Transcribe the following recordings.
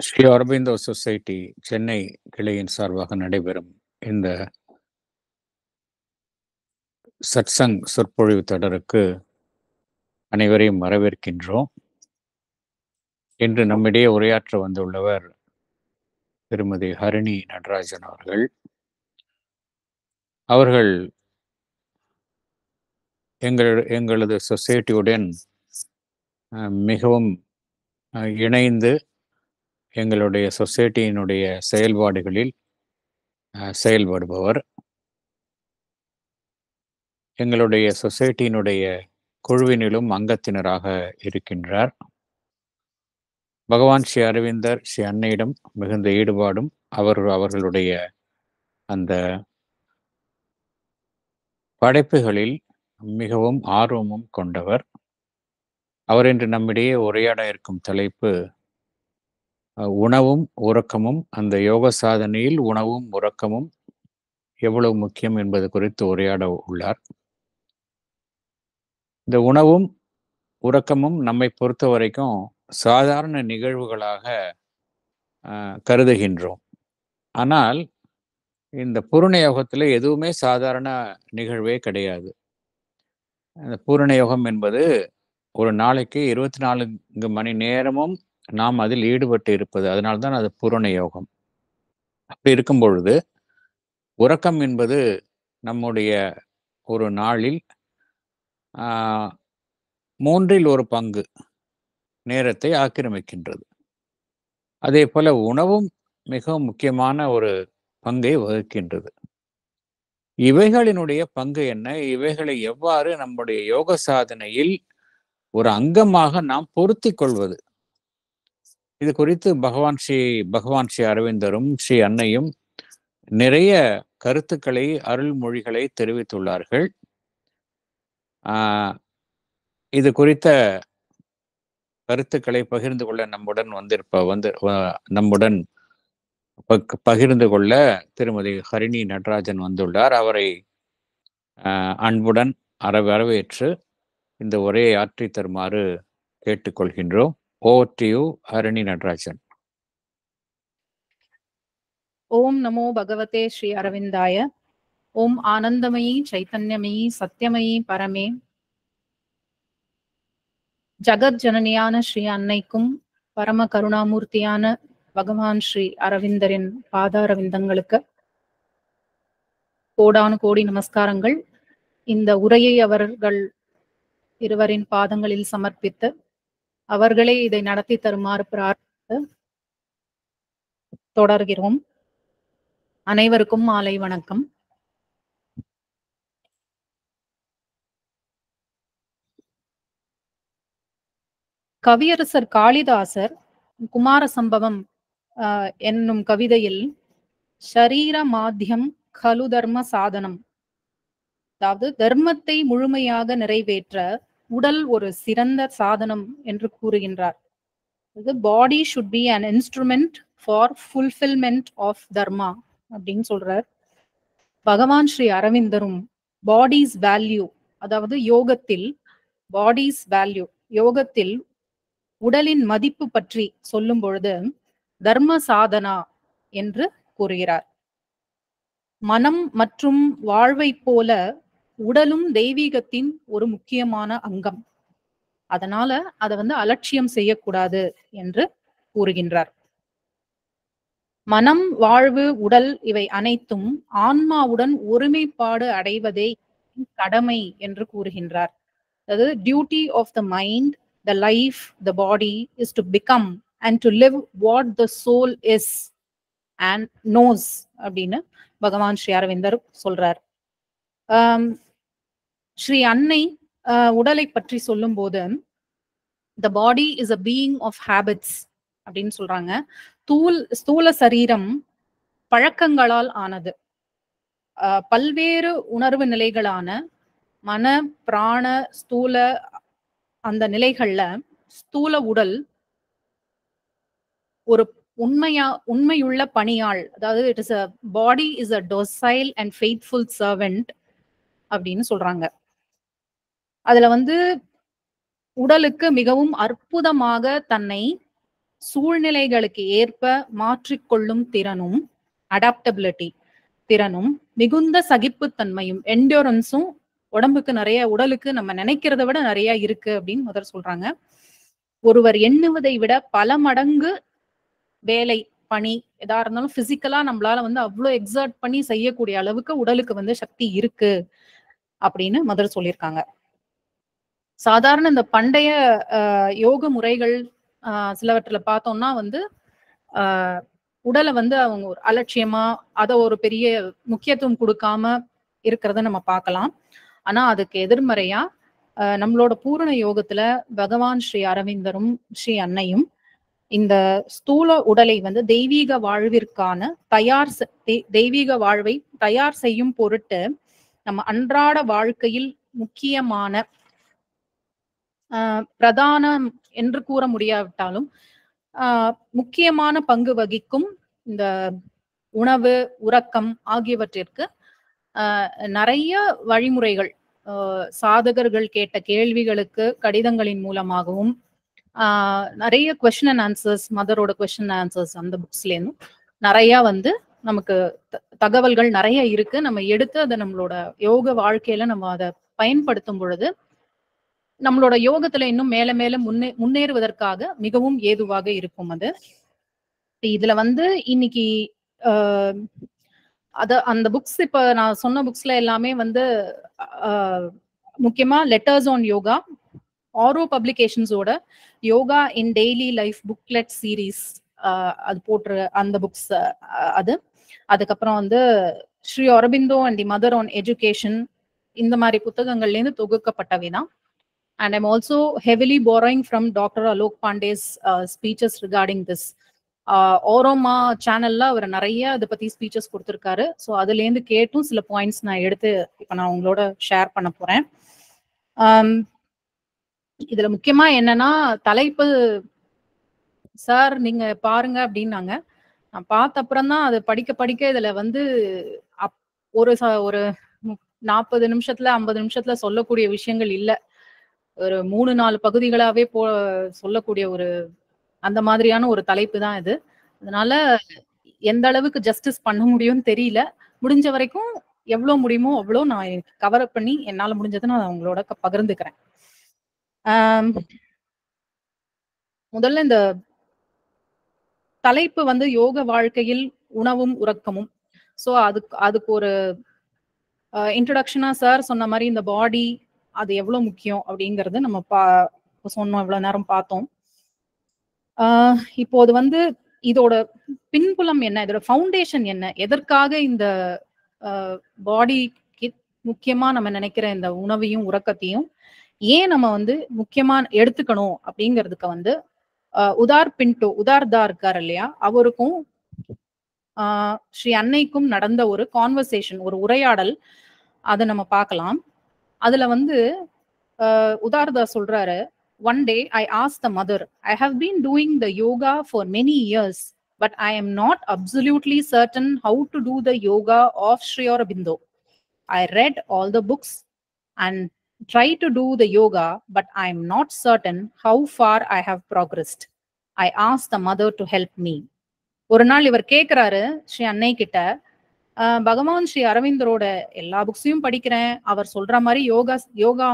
Sri Aurobindo society Chennai கிளையின் சார்பாக நடைபெறும் இந்த சத்சங் சொற்பொழிவு தொடருக்கு அனைவரையும் வரவேற்கின்றோம். இன்று நம்மிடையே உரையாற்ற வந்துள்ளவர் திருமதி ஹரிணி நடராஜன் அவர்கள். அவர்கள் எங்களது சொசைட்டியுடன் மிகவும் இணைந்து எங்களுடைய சொசைட்டியினுடைய செயல்பாடுகளில் செயல்படுபவர். எங்களுடைய சொசைட்டியினுடைய குழுவினிலும் அங்கத்தினராக இருக்கின்றார். பகவான் ஸ்ரீ அரவிந்தர் ஸ்ரீ அன்னையிடம் மிகுந்த ஈடுபாடும் அவர்களுடைய அந்த படைப்புகளில் மிகவும் ஆர்வமும் கொண்டவர். அவர் இன்று நம்மிடையே உரையாட இருக்கும் தலைப்பு உணவும் உறக்கமும், அந்த யோக சாதனையில் உணவும் உறக்கமும் எவ்வளவு முக்கியம் என்பது குறித்து உரையாட உள்ளார். இந்த உணவும் உறக்கமும் நம்மை பொறுத்த வரைக்கும் சாதாரண நிகழ்வுகளாக கருதுகின்றோம். ஆனால் இந்த பூரண யோகத்தில் எதுவுமே சாதாரண நிகழ்வே கிடையாது. அந்த பூரண யோகம் என்பது ஒரு நாளைக்கு 24 மணி நேரமும் நாம் அதில் ஈடுபட்டு இருப்பது. அதனால்தான் அது பூரண யோகம். அப்படி இருக்கும் பொழுது உறக்கம் என்பது நம்முடைய ஒரு நாளில் 1/3 நேரத்தை ஆக்கிரமிக்கின்றது. அதே போல உணவும் மிகவும் முக்கியமான ஒரு பங்கை வகிக்கின்றது. இவைகளினுடைய பங்கு என்ன? இவைகளை எவ்வாறு நம்முடைய யோக சாதனையில் ஒரு அங்கமாக நாம் பொருத்திக் கொள்வது? இது குறித்து பகவான் ஸ்ரீ அரவிந்தரும் ஸ்ரீ அன்னையும் நிறைய கருத்துக்களை, அருள்மொழிகளை தெரிவித்துள்ளார்கள். இது குறித்த கருத்துக்களை பகிர்ந்து கொள்ள நம்முடன் பகிர்ந்து கொள்ள திருமதி ஹரிணி நடராஜன் வந்துள்ளார். அவரை அன்புடன் வரவேற்று இந்த உரையை ஆற்றி தருமாறு கேட்டுக்கொள்கின்றோம். Over to you, Harini Natarajan. ஓம் நமோ பகவதே ஸ்ரீ அரவிந்தாய. ஓம் ஆனந்தமயி சைத்தன்யமயி சத்யமயி பரமே. ஜகத் ஜனனியான ஸ்ரீ அன்னைக்கும் பரம கருணாமூர்த்தியான பகவான் ஸ்ரீ அரவிந்தரின் பாதாரவிந்தங்களுக்கு கோடானு கோடி நமஸ்காரங்கள். இந்த உரையை அவர்கள் இருவரின் பாதங்களில் சமர்ப்பித்து அவர்களே இதை நடத்தி தருமாறு பிரார்த்தித்து தொடர்கிறோம். அனைவருக்கும் மாலை வணக்கம். கவியரசர் காளிதாசர் குமார சம்பவம் என்னும் கவிதையில் ஷரீர மாத்தியம் கலு தர்ம சாதனம், அதாவது தர்மத்தை முழுமையாக நிறைவேற்ற உடல் ஒரு சிறந்த சாதனம் என்று கூறுகின்றார். பாடி should be an instrument for fulfillment of dharma அப்படின்னு சொல்றார். பகவான் ஸ்ரீ அரவிந்தரும் பாடிஸ் வேல்யூ, அதாவது யோகத்தில் உடலின் மதிப்பு பற்றி சொல்லும் பொழுது தர்ம சாதனா என்று கூறுகிறார். மனம் மற்றும் வாழ்வை போல உடலும் தெய்வீகத்தின் ஒரு முக்கியமான அங்கம். அதனால அதை அலட்சியம் செய்யக்கூடாது என்று கூறுகின்றார். மனம், வாழ்வு, உடல் இவை அனைத்தும் ஆன்மாவுடன் ஒருமைப்பாடு அடைவதே கடமை என்று கூறுகின்றார். அதாவது duty of the mind, the life, the body is to become and to live what the soul is and knows அப்படின்னு பகவான் ஸ்ரீ அரவிந்தர் சொல்றார். ஸ்ரீ அன்னை உடலை பற்றி சொல்லும் போது the body is a being of habits அப்படின்னு சொல்றாங்க. ஸ்தூல சரீரம் பழக்கங்களால் ஆனது. பல்வேறு உணர்வு நிலைகளான மன, பிராண, ஸ்தூல, அந்த நிலைகள்ல ஸ்தூல உடல் ஒரு உண்மையுள்ள பணியாள், அதாவது it is a body is a docile and faithful servant அப்படின்னு சொல்றாங்க. அதுல உடலுக்கு மிகவும் அற்புதமாக தன்னை சூழ்நிலைகளுக்கு ஏற்ப மாற்றிக்கொள்ளும் திறனும், அடாப்டபிலிட்டி திறனும், மிகுந்த சகிப்புத்தன்மையும், என்டூரன்ஸும் உடம்புக்கு நிறைய, உடலுக்கு நம்ம நினைக்கிறத விட நிறைய இருக்கு அப்படின்னு முதல் சொல்றாங்க. ஒருவர் எண்ணுவதை விட பல மடங்கு வேலை, பணி எதா இருந்தாலும் பிசிக்கலா நம்மளால வந்து அவ்வளவு எக்ஸர்ட் பண்ணி செய்யக்கூடிய அளவுக்கு உடலுக்கு வந்து சக்தி இருக்கு அப்படின்னு முதல் சொல்லியிருக்காங்க. சாதாரண இந்த பண்டைய யோக முறைகள் சிலவற்றில பார்த்தோம்னா வந்து உடலை வந்து அவங்க ஒரு அலட்சியமா அதை ஒரு பெரிய முக்கியத்துவம் கொடுக்காம இருக்கிறத நம்ம பார்க்கலாம். ஆனா அதுக்கு எதிர்மறையா நம்மளோட பூரண யோகத்துல பகவான் ஸ்ரீ அரவிந்தரும் ஸ்ரீ அன்னையும் இந்த ஸ்தூல உடலை வந்து தெய்வீக வாழ்விற்கான தெய்வீக வாழ்வை தயார் செய்யும் பொருட்டு நம்ம அன்றாட வாழ்க்கையில் முக்கியமான பிரதானம் என்று கூற முடியாவிட்டாலும் முக்கியமான பங்கு வகிக்கும் இந்த உணவு, உறக்கம் ஆகியவற்றிற்கு நிறைய வழிமுறைகள் சாதகர்கள் கேட்ட கேள்விகளுக்கு கடிதங்களின் மூலமாகவும் நிறைய கொஸ்டின் அண்ட் ஆன்சர்ஸ், மதரோட கொஸ்டின் அண்ட் ஆன்சர்ஸ் அந்த புக்ஸ்ல இருந்தும் நிறைய வந்து நமக்கு தகவல்கள் நிறைய இருக்கு. நம்ம எடுத்து அதை நம்மளோட யோக வாழ்க்கையில நம்ம அதை பயன்படுத்தும் பொழுது நம்மளோட யோகத்துல இன்னும் மேல மேல முன்னேறுவதற்காக மிகவும் ஏதுவாக இருக்கும். அது இதுல வந்து இன்னைக்கு அந்த புக்ஸ் இப்ப நான் சொன்ன புக்ஸ்ல எல்லாமே வந்து முக்கியமா லெட்டர்ஸ் ஆன் யோகா, ஆரோ பப்ளிகேஷன்ஸோட yoga in daily life booklet series அது போட்டு அந்த புக்ஸ் அது. அதுக்கப்புறம் வந்து Shri Aurobindo and the Mother on education, இந்த மாதிரி புத்தகங்கள்ல இருந்து தொகுக்கப்பட்டவைதான். And I'm also heavily borrowing from Dr. Alok Pandey's speeches regarding this. ஓரோமா சேனல்ல அவர் நிறைய அதை பத்தி ஸ்பீச்சஸ் கொடுத்துருக்காரு. ஸோ அதுல இருந்து கேட்டும் சில பாயிண்ட்ஸ் நான் எடுத்து இப்ப நான் உங்களோட ஷேர் பண்ண போறேன். இதுல முக்கியமா என்னன்னா தலைப்பு சார் நீங்க பாருங்க அப்படின்னாங்க. நான் பார்த்த அப்புறம் தான் அதை படிக்க இதுல வந்து ஒரு 40 நிமிஷத்துல 50 நிமிஷத்துல சொல்லக்கூடிய விஷயங்கள் இல்லை. ஒரு 3-4 பகுதிகளாவே சொல்லக்கூடிய ஒரு அந்த மாதிரியான ஒரு தலைப்பு தான் இது. அதனால எந்த அளவுக்கு ஜஸ்டிஸ் பண்ண முடியும்னு தெரியல. முடிஞ்ச வரைக்கும் எவ்வளவு முடியுமோ அவ்வளோ நான் கவர் அப் பண்ணி என்னால முடிஞ்சதை நான் உங்களோட பகிர்ந்துக்கிறேன். முதல்ல இந்த தலைப்பு வந்து யோக வாழ்க்கையில் உணவும் உறக்கமும். ஸோ அதுக்கு ஒரு இன்ட்ரடக்ஷனா சார் சொன்ன மாதிரி இந்த பாடி அது எவ்வளவு முக்கியம் அப்படிங்கறது நம்ம சொன்னோம், இவ்வளவு நேரம் பார்த்தோம். இப்போ அது வந்து இதோட பின்புலம் என்ன, இதோட ஃபவுண்டேஷன் என்ன, எதற்காக இந்த பாடிக்கு முக்கியமா நம்ம நினைக்கிற இந்த உணவையும் உறக்கத்தையும் ஏன் நம்ம வந்து முக்கியமா எடுத்துக்கணும் அப்படிங்கிறதுக்கு வந்து உதார்தா இருக்காரு இல்லையா, அவருக்கும் ஸ்ரீ அன்னைக்கும் நடந்த ஒரு கான்வர்சேஷன், ஒரு உரையாடல், அதை நம்ம பார்க்கலாம். அதுல வந்து உதார்தா சொல்றாரு, one day I asked the mother, I have been doing the yoga for many years, but I am not absolutely certain how to do the yoga of Sri Aurobindo. I read all the books and tried to do the yoga, but I am not certain how far I have progressed. I asked the mother to help me. ஒரு நாள் இவர் கேட்கிறாரு ஸ்ரீ அன்னை கிட்ட, பகவான் ஸ்ரீ அரவிந்தரோட எல்லா புக்ஸையும் படிக்கிறேன், அவர் சொல்ற மாதிரி யோகா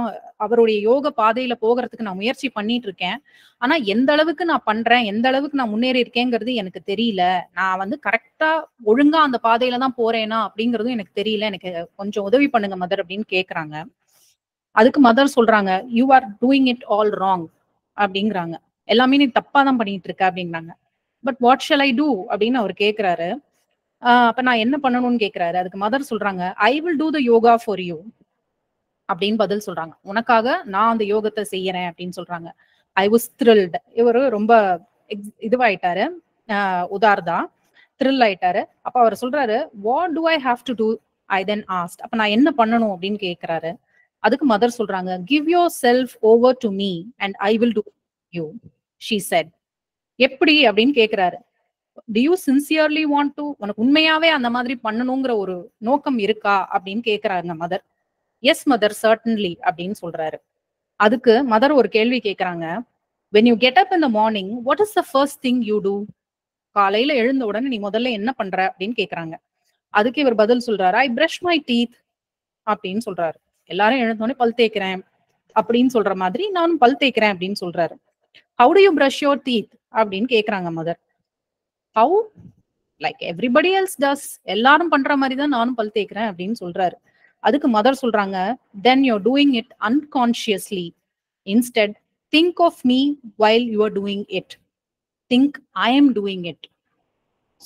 அவருடைய யோக பாதையில போகிறதுக்கு நான் முயற்சி பண்ணிட்டு இருக்கேன். ஆனா எந்த அளவுக்கு நான் பண்றேன், எந்த அளவுக்கு நான் முன்னேறி இருக்கேங்கிறது எனக்கு தெரியல. நான் வந்து கரெக்டா ஒழுங்கா அந்த பாதையில தான் போறேனா அப்படிங்கறதும் எனக்கு தெரியல. எனக்கு கொஞ்சம் உதவி பண்ணுங்க மதர் அப்படின்னு கேக்குறாங்க. அதுக்கு மதர் சொல்றாங்க, you are doing it all wrong அப்படிங்கிறாங்க. எல்லாமே நீ தப்பா தான் பண்ணிட்டு இருக்க அப்படிங்கிறாங்க. But what shall I do அப்படின்னு அவர் கேக்குறாரு. அப்ப நான் என்ன பண்ணணும்னு கேக்குறாரு. அதுக்கு மதர் சொல்றாங்க, ஐ will two the yoga for you அப்படின்னு பதில் சொல்றாங்க. உனக்காக நான் அந்த யோகத்தை செய்யறேன் அப்படின்னு சொல்றாங்க. I was thrilled. இவரு ரொம்ப இதுவாயிட்டாரு, உதார்தா த்ரில் ஆயிட்டாரு. அப்ப அவர் சொல்றாரு, what do I have to do, I then asked. அப்ப நான் என்ன பண்ணணும் அப்படின்னு கேக்குறாரு. அதுக்கு மதர் சொல்றாங்க, give yourself over to me and I will do you, she said. எப்படி அப்படின்னு கேக்குறாரு. Do you sincerely want to, உனக்கு உண்மையாவே அந்த மாதிரி பண்ணணுங்கிற ஒரு நோக்கம் இருக்கா அப்படின்னு கேக்குறாங்க மதர். எஸ் மதர், சர்டன்லி அப்படின்னு சொல்றாரு. அதுக்கு மதர் ஒரு கேள்வி கேக்குறாங்க, when you get up in the morning, what is the first thing you do? காலையில எழுந்த உடனே நீ முதல்ல என்ன பண்ற அப்படின்னு கேக்குறாங்க. அதுக்கு இவர் பதில் சொல்றாரு, ஐ பிரஷ் மை டீத் அப்படின்னு சொல்றாரு. எல்லாரும் எழுந்தோடனே பல் தேய்க்கிறேன் அப்படின்னு சொல்ற மாதிரி நானும் பல் தேய்க்கிறேன் அப்படின்னு சொல்றாரு. How do you brush your teeth அப்படின்னு கேக்குறாங்க Mother. How, like everybody else does, எல்லாரும் பண்ற மாதிரி தான் நானும் பல் தேய்க்கிறேன் அப்படின்னு சொல்றாரு. அதுக்கு மதர் சொல்றாங்க, then you're doing it unconsciously. Instead, think of me while you are doing it. Think I am doing it.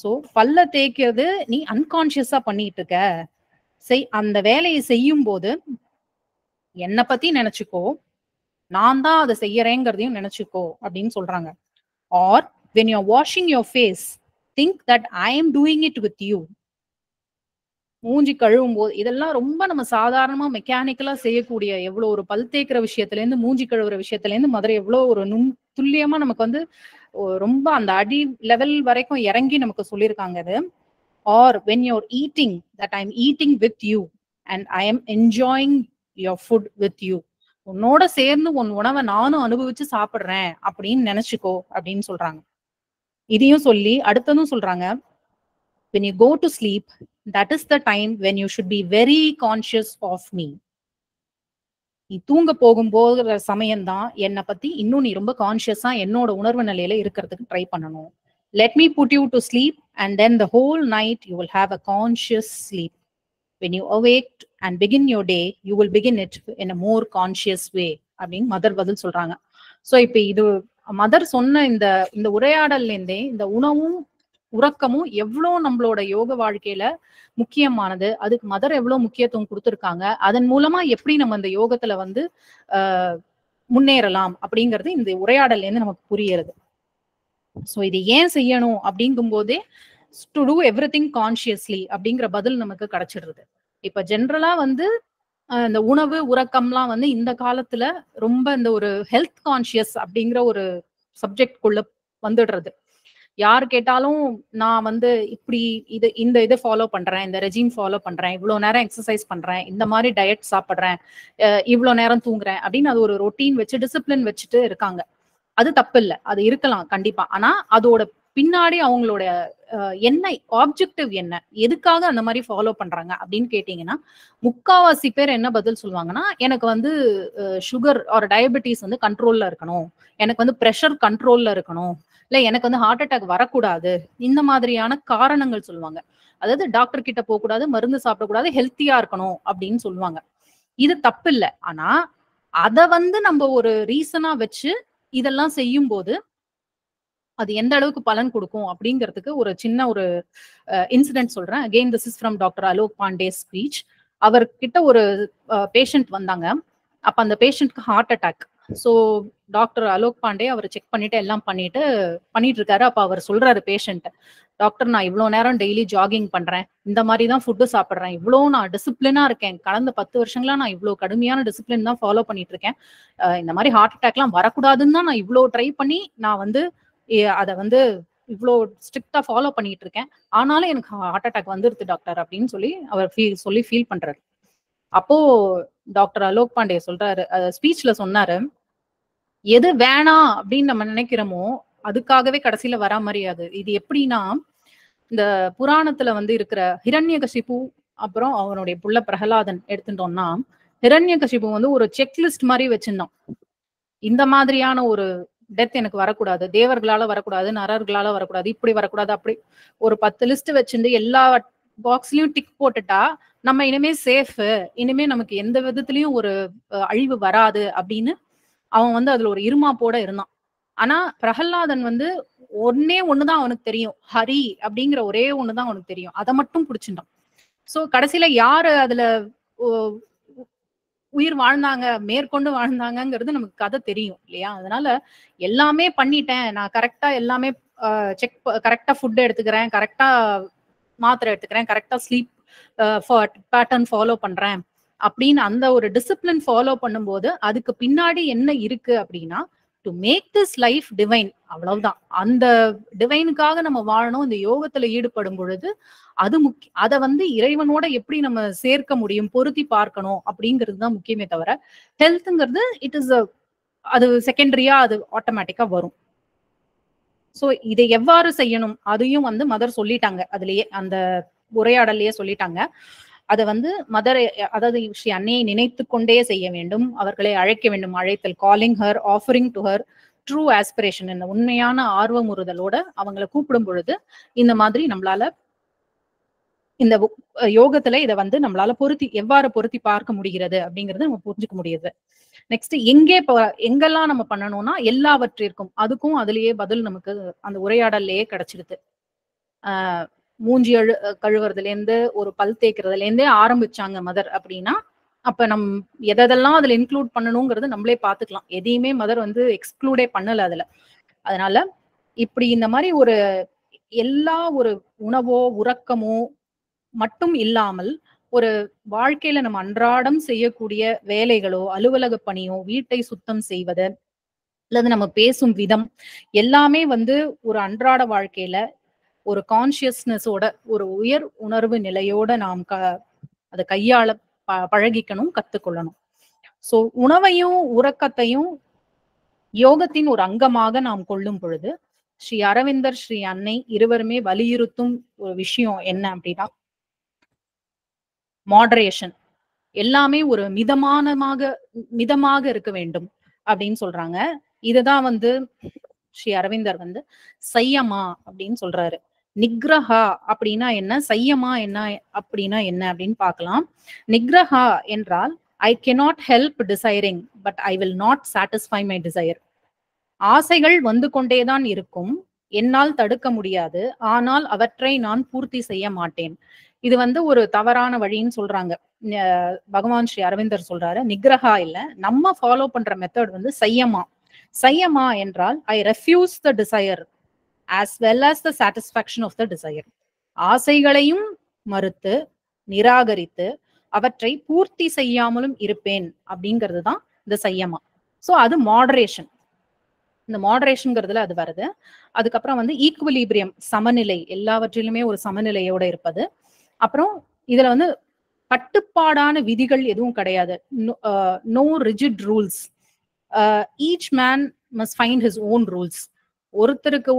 So பல்ல தேய்க்கிறது நீ அன்கான்சியஸா பண்ணிட்டு இருக்க. அந்த வேலையை செய்யும் போது என்னை பத்தி நினைச்சுக்கோ, நான் தான் அதை செய்யறேங்கிறதையும் நினைச்சுக்கோ அப்படின்னு சொல்றாங்க. Or when you're washing your face, think that I am doing it with you. மூஞ்சி கழுவும் போது, இதெல்லாம் ரொம்ப நம்ம சாதாரணமா மெக்கானிக்கலா செய்யக்கூடிய, எவ்வளவு ஒரு பல் தேய்க்கிற விஷயத்துல இருந்து மூஞ்சி கழுவுற விஷயத்துல இருந்து மதுரை எவ்வளவு ஒரு துல்லியமா நமக்கு வந்து ரொம்ப அந்த அடி லெவல் வரைக்கும் இறங்கி நமக்கு சொல்லியிருக்காங்க இது. Or when you're eating, that I'm eating with you and I am enjoying your food with you. உன்னோட சேர்ந்து உன் உணவை நானும் அனுபவிச்சு சாப்பிடுறேன் அப்படின்னு நினைச்சுக்கோ அப்படின்னு சொல்றாங்க. இதையும் சொல்லி அடுத்ததும் சொல்றாங்க, when you go to sleep, that is the time when you should be very conscious of me. நீ தூங்க போகும்போது சமயம்தான் என்னை பத்தி இன்னும் நீ ரொம்ப கான்சியஸா என்னோட உணர்வு நிலையில இருக்கிறதுக்கு ட்ரை பண்ணணும். Let me put you to sleep and then the whole night you will have a conscious sleep. When you awake and begin your day, you will begin it in a more conscious way அப்படின்னு mother பதில் சொல்றாங்க. So இப்ப இது mother சொன்ன இந்த உரையாடல்ல இருந்தே இந்த உணவும் உறக்கமும் எவ்வளவு நம்மளோட யோக வாழ்க்கையில முக்கியமானது, அதுக்கு மதர் எவ்வளவு முக்கியத்துவம் கொடுத்திருக்காங்க, அதன் மூலமா எப்படி நம்ம இந்த யோகத்துல வந்து முன்னேறலாம் அப்படிங்கிறது இந்த உரையாடல்ல இருந்து நமக்கு புரியுறது. சோ இது ஏன் செய்யணும் அப்படிங்கும் போதே டு டூ எவ்ரிதிங் கான்சியஸ்லி அப்படிங்கிற பதில் நமக்கு கிடைச்சிடுறது. இப்ப ஜென்ரலா வந்து இந்த உணவு உறக்கம்லாம் வந்து இந்த காலத்துல ரொம்ப இந்த ஒரு ஹெல்த் கான்சியஸ் அப்படிங்கிற ஒரு சப்ஜெக்ட் குள்ள வந்துடுறது. யார் கேட்டாலும் நான் வந்து இப்படி இதை ஃபாலோ பண்றேன், இந்த ரெஜிம் ஃபாலோ பண்றேன், இவ்வளவு நேரம் எக்ஸசைஸ் பண்றேன், இந்த மாதிரி டயட் சாப்பிடுறேன், இவ்வளவு நேரம் தூங்குறேன் அப்படின்னு அது ஒரு ரொட்டீன் வச்சு டிசிப்ளின் வச்சுட்டு இருக்காங்க. அது தப்பு இல்லை, அது இருக்கலாம் கண்டிப்பா. ஆனா அதோட பின்னாடி அவங்களோட என்ன ஆப்ஜெக்டிவ், என்ன எதுக்காக அந்த மாதிரி ஃபாலோ பண்றாங்க அப்படின்னு கேட்டீங்கன்னா, முக்காவாசி பேர் என்ன பதில் சொல்லுவாங்கன்னா, எனக்கு வந்து சுகர் ஆர் டயபெட்டிஸ் வந்து கண்ட்ரோல்ல இருக்கணும், எனக்கு வந்து ப்ரெஷர் கண்ட்ரோல்ல இருக்கணும், இல்ல எனக்கு வந்து ஹார்ட் அட்டாக் வரக்கூடாது, இந்த மாதிரியான காரணங்கள் சொல்லுவாங்க. அதாவது டாக்டர் கிட்ட போக கூடாது, மருந்து சாப்பிடக்கூடாது, ஹெல்த்தியா இருக்கணும் அப்படின்னு சொல்லுவாங்க. இது தப்பு இல்லை. ஆனா அத வந்து நம்ம ஒரு ரீசனா வச்சு இதெல்லாம் செய்யும் போது அது எந்த அளவுக்கு பலன் கொடுக்கும் அப்படிங்கிறதுக்கு ஒரு சின்ன ஒரு இன்சிடென்ட் சொல்றேன். Again this is from doctor Alok Pandey speech. அவர்கிட்ட ஒரு பேஷண்ட் வந்தாங்க. அப்ப அந்த பேஷண்ட்க்கு heart attack. So doctor Alok Pandey அவர் செக் பண்ணிட்டு எல்லாம் பண்ணிட்டு இருக்காரு. அப்ப அவர் சொல்றாரு பேஷண்ட், டாக்டர் நான் இவ்வளவு நேரம் டெய்லி ஜாகிங் பண்றேன், இந்த மாதிரி தான் ஃபுட்டு சாப்பிட்றேன், இவ்வளவு நான் டிசிப்ளினா இருக்கேன், கடந்த 10 வருஷங்களா நான் இவ்வளவு கடுமையான டிசிப்ளின் தான் ஃபாலோ பண்ணிட்டு இருக்கேன், இந்த மாதிரி ஹார்ட் அட்டாக்லாம் வரக்கூடாதுன்னு தான் நான் இவ்வளவு ட்ரை பண்ணி நான் வந்து அதை வந்து இவ்வளோ ஸ்ட்ரிக்டா ஃபாலோ பண்ணிட்டு இருக்கேன், ஆனாலும் எனக்கு ஹார்ட் அட்டாக் வந்துருது டாக்டர் அப்படின்னு சொல்லி அவர் ஃபீல் பண்றாரு. அப்போ டாக்டர் அலோக் பாண்டே சொல்றாரு, ஸ்பீச்ல சொன்னாரு, எது வேணாம் அப்படின்னு நம்ம நினைக்கிறோமோ அதுக்காகவே கடைசியில வரா மாதிரியாது. இது எப்படின்னா, இந்த புராணத்துல வந்து இருக்கிற ஹிரண்யகசிபு அப்புறம் அவனுடைய புள்ள பிரகலாதன் எடுத்துட்டோம்னா, ஹிரண்யகசிபு வந்து ஒரு செக்லிஸ்ட் மாதிரி வச்சிருந்தான். இந்த மாதிரியான ஒரு டெத் எனக்கு வரக்கூடாது, தேவர்களால வரக்கூடாது, நரர்களால வரக்கூடாது, இப்படி வரக்கூடாது, அப்படி ஒரு 10 லிஸ்ட் வச்சிருந்து எல்லா பாக்ஸ்லயும் டிக் போட்டுட்டா நம்ம இனிமே சேஃப், இனிமே நமக்கு எந்த விதத்திலயும் ஒரு அழிவு வராது அப்படின்னு அவன் வந்து அதுல ஒரு இருமாப்போட இருந்தான். ஆனா பிரகலாதன் வந்து ஒண்ணுதான் அவனுக்கு தெரியும், ஹரி அப்படிங்கிற ஒரே ஒண்ணுதான் அவனுக்கு தெரியும், அதை மட்டும் புடிச்சுட்டான். சோ கடைசியில யாரு அதுல உயிர் வாழ்ந்தாங்க, மேற்கொண்டு வாழ்ந்தாங்கிறது நமக்கு கதை தெரியும் இல்லையா? அதனால எல்லாமே பண்ணிட்டேன், நான் கரெக்டா எல்லாமே கரெக்டா ஃபுட் எடுத்துக்கிறேன், கரெக்டா மாத்திரை எடுத்துக்கிறேன், கரெக்டா ஸ்லீப் பேட்டர்ன் ஃபாலோ பண்றேன் அப்படின்னு அந்த ஒரு டிசிப்ளின் ஃபாலோ பண்ணும்போது அதுக்கு பின்னாடி என்ன இருக்கு அப்படின்னா, to make this life divine, அவ்வளவுதான். அந்த டிவைனுக்காக நம்ம வாழணும். இந்த யோகத்துல ஈடுபடும் பொழுது அது அதை வந்து இறைவனோட எப்படி நம்ம சேர்க்க முடியும், பொருத்தி பார்க்கணும் அப்படிங்கிறது தான் முக்கியமே தவிர, ஹெல்த்ங்கிறது இட் இஸ் அது செகண்டரியா அது ஆட்டோமேட்டிக்கா வரும். சோ இதை எவ்வாறு செய்யணும் அதையும் வந்து மதர் சொல்லிட்டாங்க. அதுலயே அந்த உரையாடலையே சொல்லிட்டாங்க. அத வந்து மதர், அதாவது ஸ்ரீ அன்னையை நினைத்து கொண்டே செய்ய வேண்டும். அவர்களை அழைக்க வேண்டும். அழைத்தல், calling her, offering to her true aspiration, இந்த உண்மையான ஆர்வமுறுதலோட அவங்கள கூப்பிடும் பொழுது இந்த மாதிரி நம்மளால இந்த யோகத்துல இதை வந்து நம்மளால எவ்வாறு பொருத்தி பார்க்க முடிகிறது அப்படிங்கறது நம்ம புரிஞ்சுக்க முடியுது. நெக்ஸ்ட் எங்கெல்லாம் நம்ம பண்ணணும்னா எல்லாவற்றிற்கும், அதுக்கும் அதுலயே பதில் நமக்கு அந்த உரையாடல்லையே கிடைச்சிருது. மூஞ்சி கழுவுறதுல இருந்து ஒரு பல் தேய்க்கிறதுல இருந்தே ஆரம்பிச்சாங்க மதர் அப்படின்னா, அப்ப எதெல்லாம் அதுல இன்க்ளூட் பண்ணணுங்கிறது நம்மளே பாத்துக்கலாம். எதையுமே மதர் வந்து எக்ஸ்க்ளூடே பண்ணல அதுல. அதனால இப்படி இந்த மாதிரி எல்லா ஒரு உணவோ உறக்கமோ மட்டும் இல்லாமல் ஒரு வாழ்க்கையில நம்ம அன்றாடம் செய்யக்கூடிய வேலைகளோ, அலுவலக பணியோ, வீட்டை சுத்தம் செய்வது, அல்லது நம்ம பேசும் விதம் எல்லாமே வந்து ஒரு அன்றாட வாழ்க்கையில ஒரு கான்சியஸ்னஸோட, ஒரு உயர் உணர்வு நிலையோட நாம் அதை கையாள பழகிக்கணும், கத்துக்கொள்ளணும். சோ உணவையும் உறக்கத்தையும் யோகத்தின் ஒரு அங்கமாக நாம் கொள்ளும் பொழுது ஸ்ரீ அரவிந்தர், ஸ்ரீ அன்னை இருவருமே வலியுறுத்தும் ஒரு விஷயம் என்ன அப்படின்னா மாடரேஷன். எல்லாமே ஒரு மிதமாக இருக்க வேண்டும் அப்படின்னு சொல்றாங்க. இதுதான் வந்து ஸ்ரீ அரவிந்தர் வந்து சையமா அப்படின்னு சொல்றாரு. நிக்ரஹா அப்படின்னா என்ன, சையமா என்ன அப்படின்னா என்ன அப்படின்னு பார்க்கலாம். நிக்ரஹா என்றால் ஐ cannot help desiring but I will not satisfy my desire. ஆசைகள் வந்து கொண்டேதான் இருக்கும், என்னால் தடுக்க முடியாது, ஆனால் அவற்றை நான் பூர்த்தி செய்ய மாட்டேன். இது வந்து ஒரு தவறான வழின்னு சொல்றாங்க. பகவான் ஸ்ரீ அரவிந்தர் சொல்றாரு நிக்ரஹா இல்ல, நம்ம ஃபாலோ பண்ற மெத்தட் வந்து சையமா. சையமா என்றால் I refuse the desire as well as the satisfaction of the desire. ஆசைகளையும் மறுத்து நிராகரித்து அவற்றை பூர்த்தி செய்யாமலும் இருப்பேன் அப்படிங்கிறது தான் இந்த சையமா. சோ அது மாடரேஷன். இந்த மாடரேஷன்ங்கிறதுல அது வருது. அதுக்கப்புறம் வந்து ஈக்குவலிபிரியம், சமநிலை, எல்லாவற்றிலுமே ஒரு சமநிலையோட இருப்பது. அப்புறம் இதுல வந்து கட்டுப்பாடான விதிகள் எதுவும் கிடையாது. No rigid rules. Each man must find his own rules. ஒருத்தருக்கு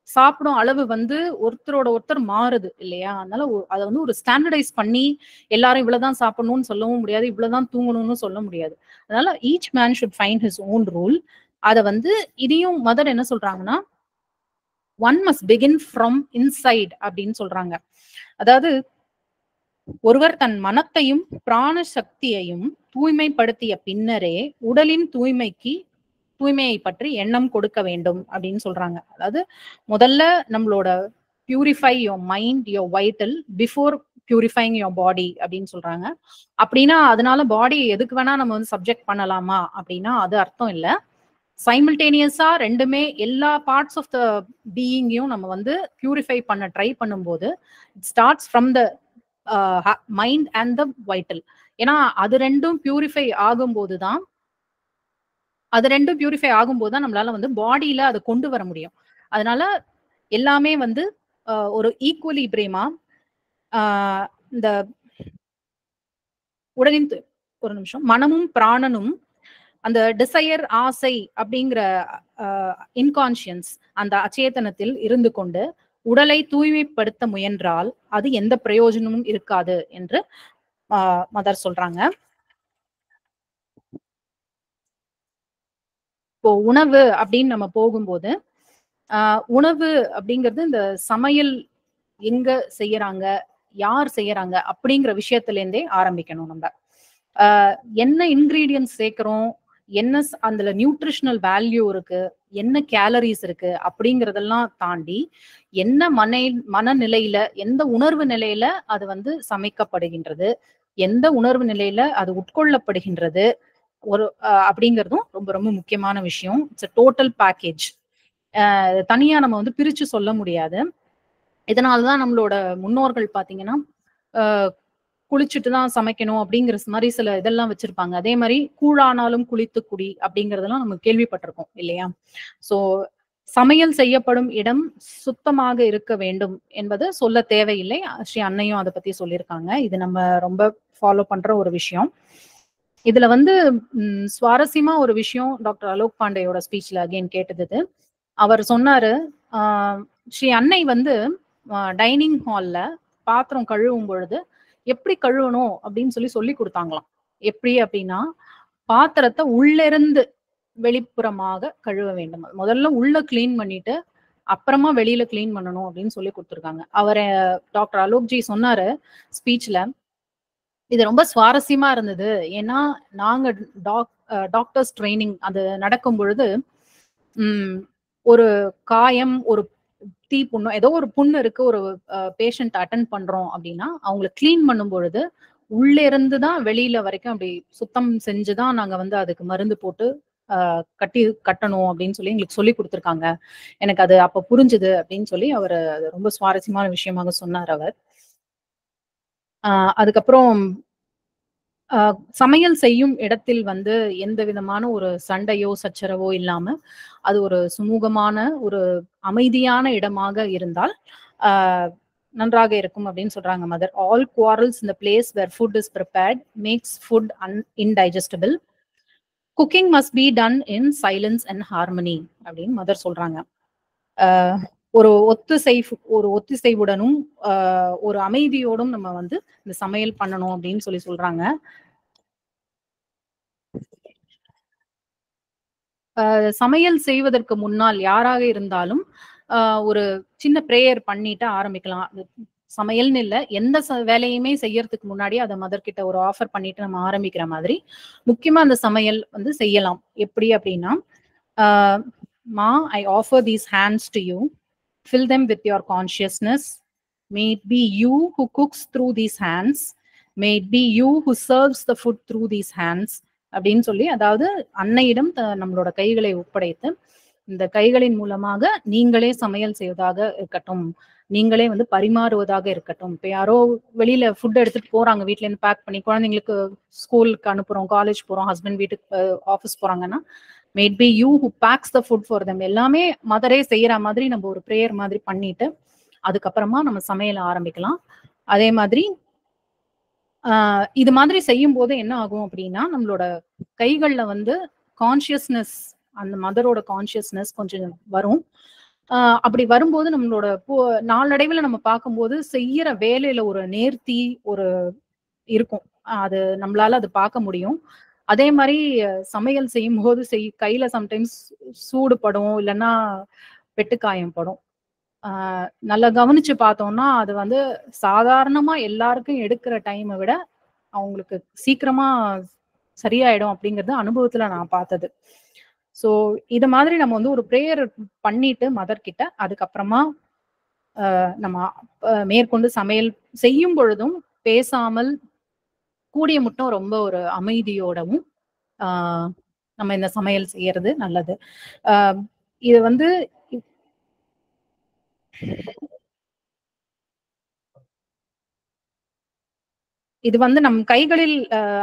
சாப்பிடும் அளவு வந்து ஒருத்தரோட ஒருத்தர் மாறுது இல்லையா? அதனால அதை வந்து ஒரு ஸ்டாண்டர்டைஸ் பண்ணி எல்லாரும் இவ்வளவுதான் சாப்பிடணும்னு சொல்லவும் முடியாது, இவ்வளவுதான் தூங்கணும்னு சொல்ல முடியாது. அதனால each man should find his own rule. அத வந்து இதையும் மதர் என்ன சொல்றாங்கன்னா one must begin from inside அப்படின்னு சொல்றாங்க. அதாவது ஒருவர் தன் மனத்தையும் பிராண சக்தியையும் தூய்மைப்படுத்திய பின்னரே உடலின் தூய்மையை பற்றி எண்ணம் கொடுக்க வேண்டும் அப்படின்னு சொல்றாங்க. அதாவது முதல்ல நம்மளோட purify your mind, your vital before purifying your body அப்படின்னு சொல்றாங்க. அப்படின்னா அதனால பாடி எதுக்கு வேணா நம்ம வந்து சப்ஜெக்ட் பண்ணலாமா அப்படின்னா அது அர்த்தம் இல்லை. சைமல்டேனியஸா ரெண்டுமே எல்லா பார்ட்ஸ் ஆஃப் த பீயிங்கையும் நம்ம வந்து பியூரிஃபை பண்ண ட்ரை பண்ணும்போது it starts from the mind and the vital. ஏன்னா அது ரெண்டும் பியூரிஃபை ஆகும்போது தான் நம்மளால வந்து பாடியில அதை கொண்டு வர முடியும். அதனால எல்லாமே வந்து ஒரு ஈக்குவலிபிரியமா இந்த உடலின் ஒரு நிமிஷம் மனமும் பிராணனும் அந்த டிசையர், ஆசை அப்படிங்கிற இன்கான்சியன்ஸ், அந்த அச்சேதனத்தில் இருந்து கொண்டு உடலை தூய்மைப்படுத்த முயன்றால் அது எந்த பிரயோஜனமும் இருக்காது என்று மதர் சொல்றாங்க. இப்போ உணவு அப்படின்னு நம்ம போகும்போது உணவு அப்படிங்கிறது இந்த சமையல் எங்க செய்யறாங்க, யார் செய்யறாங்க அப்படிங்கிற விஷயத்துல இருந்தே ஆரம்பிக்கணும். நம்ம என்ன இன்கிரீடியன்ஸ் சேர்க்கிறோம், என்ன அதுல நியூட்ரிஷனல் வேல்யூ இருக்கு, என்ன கேலரிஸ் இருக்கு அப்படிங்கறதெல்லாம் தாண்டி என்ன மனநிலையில, எந்த உணர்வு நிலையில அது வந்து சமைக்கப்படுகின்றது, எந்த உணர்வு நிலையில அது உட்கொள்ளப்படுகின்றது அப்படிங்கிறதும் ரொம்ப ரொம்ப முக்கியமான விஷயம். It's a total package. தனியா நம்ம வந்து பிரிச்சு சொல்ல முடியாது. இதனாலதான் நம்மளோட முன்னோர்கள் பாத்தீங்கன்னா குளிச்சுட்டு தான் சமைக்கணும் அப்படிங்கிற மாதிரி சில இதெல்லாம் வச்சிருப்பாங்க. அதே மாதிரி கூழானாலும் குளித்து குடி அப்படிங்கறதெல்லாம் நம்ம கேள்விப்பட்டிருக்கோம் இல்லையா? சோ சமையல் செய்யப்படும் இடம் சுத்தமாக இருக்க வேண்டும் என்பது சொல்ல தேவையில்லை. ஸ்ரீ அன்னையும் அதை பத்தி சொல்லியிருக்காங்க. இது நம்ம ரொம்ப ஃபாலோ பண்ற ஒரு விஷயம். இதுல வந்து சுவாரஸ்யமா ஒரு விஷயம் டாக்டர் அலோக் பாண்டேயோட ஸ்பீச்ல அகைன் கேட்டது. அவர் சொன்னாரு, ஸ்ரீ அன்னை வந்து டைனிங் ஹால்ல பாத்திரம் கழுவும் பொழுது எப்படி கழுவணும் அப்படின்னு சொல்லி கொடுத்தாங்களாம். எப்படி அப்படின்னா, பாத்திரத்தை உள்ள இருந்து வெளிப்புறமாக கழுவ வேண்டும். முதல்ல உள்ள கிளீன் பண்ணிட்டு அப்புறமா வெளியில கிளீன் பண்ணணும் அப்படின்னு சொல்லி கொடுத்துருக்காங்க. அவரை டாக்டர் அலோக்ஜி சொன்னாரு ஸ்பீச்ல. இது ரொம்ப சுவாரஸ்யமா இருந்தது. ஏன்னா நாங்க டாக்டர்ஸ் ட்ரைனிங் அது நடக்கும் பொழுது ஒரு காயம், ஒரு தீ புண்ணோ, ஏதோ ஒரு புண்ணு இருக்கு, ஒரு பேஷண்ட் அட்டென்ட் பண்றோம் அப்படின்னா அவங்களை கிளீன் பண்ணும் பொழுது உள்ள இருந்து தான் வெளியில வரைக்கும் அப்படி சுத்தம் செஞ்சுதான் நாங்க வந்து அதுக்கு மருந்து போட்டு கட்டணும் அப்படின்னு சொல்லி எங்களுக்கு சொல்லி கொடுத்துருக்காங்க. எனக்கு அது அப்ப புரிஞ்சுது அப்படின்னு சொல்லி அவர் ரொம்ப சுவாரஸ்யமான விஷயமாக சொன்னார் அவர். அதுக்கப்புறம் சமையல் செய்யும் இடத்தில் வந்து எந்த விதமான ஒரு சண்டையோ சச்சரவோ இல்லாம அது ஒரு சுமூகமான ஒரு அமைதியான இடமாக இருந்தால் நன்றாக இருக்கும் அப்படின்னு சொல்றாங்க Mother. All quarrels in the place where food is prepared makes food indigestible. Cooking must be done in silence and harmony அப்படின்னு மதர் சொல்றாங்க. ஒரு ஒத்திசைவுடனும் ஒரு அமைதியோடும் நம்ம வந்து இந்த சமையல் பண்ணணும் அப்படின்னு சொல்றாங்க. சமையல் செய்வதற்கு முன்னால் யாராக இருந்தாலும் ஒரு சின்ன பிரேயர் பண்ணிட்டு ஆரம்பிக்கலாம். சமையல்னு இல்லை, எந்த வேலையுமே செய்யறதுக்கு முன்னாடி அதை மதர் கிட்ட ஒரு ஆஃபர் பண்ணிட்டு நம்ம ஆரம்பிக்கிற மாதிரி முக்கியமா அந்த சமையல் வந்து செய்யலாம். எப்படி அப்படின்னா, மா, ஐ offer these hands to you, fill them with your consciousness. May it be you who cooks through these hands. May it be you who serves the food through these hands. அப்படின்னு சொல்லி, அதாவது அன்னையிடம் நம்மளோட கைகளை ஒப்படைத்து இந்த கைகளின் மூலமாக நீங்களே சமையல் செய்வதாக இருக்கட்டும், நீங்களே வந்து பரிமாறுவதாக இருக்கட்டும். இப்போ யாரோ வெளியில ஃபுட் எடுத்துட்டு போறாங்க, வீட்டுல இருந்து பேக் பண்ணி, குழந்தைங்களுக்கு ஸ்கூலுக்கு அனுப்புறோம், காலேஜ் போறோம், ஹஸ்பண்ட் வீட்டுக்கு ஆஃபீஸ் போறாங்கன்னா, maybe you who packs the food for them. எல்லாமே மதரே செய்யற மாதிரி நம்ம ஒரு ப்ரேயர் மாதிரி பண்ணிட்டு அதுக்கப்புறமா நம்ம சமையல ஆரம்பிக்கலாம். அதே மாதிரி இது மாதிரி செய்யும் போது என்ன ஆகும் அப்படின்னா, நம்மளோட கைகள்ல வந்து கான்சியஸ்னஸ், அந்த மதரோட கான்சியஸ்னஸ் கொஞ்சம் வரும். அப்படி வரும்போது நம்மளோட நாளடைவில் நம்ம பார்க்கும்போது செய்யற வேலையில ஒரு நேர்த்தி ஒரு இருக்கும். அது நம்மளால அது பார்க்க முடியும். அதே மாதிரி சமையல் செய்யும் போது கையில சம்டைம்ஸ் சூடு படும், இல்லைன்னா வெட்டுக்காயம் படும். நல்லா கவனிச்சு பார்த்தோம்னா அது வந்து சாதாரணமா எல்லாருக்கும் எடுக்கிற டைமை விட அவங்களுக்கு சீக்கிரமா சரியாயிடும் அப்படிங்கிறது அனுபவத்துல நான் பார்த்தது. ஸோ இது மாதிரி நம்ம வந்து ஒரு ப்ரேயர் பண்ணிட்டு மதர் கிட்ட அதுக்கப்புறமா நம்ம மேற்கொண்டு சமையல் செய்யும் பொழுதும் பேசாமல் கூடிய மட்டும் ரொம்ப ஒரு அமைதியோடவும் நம்ம இந்த சமையல் செய்யறது நல்லது. இது வந்து இது வந்து நம் கைகளில்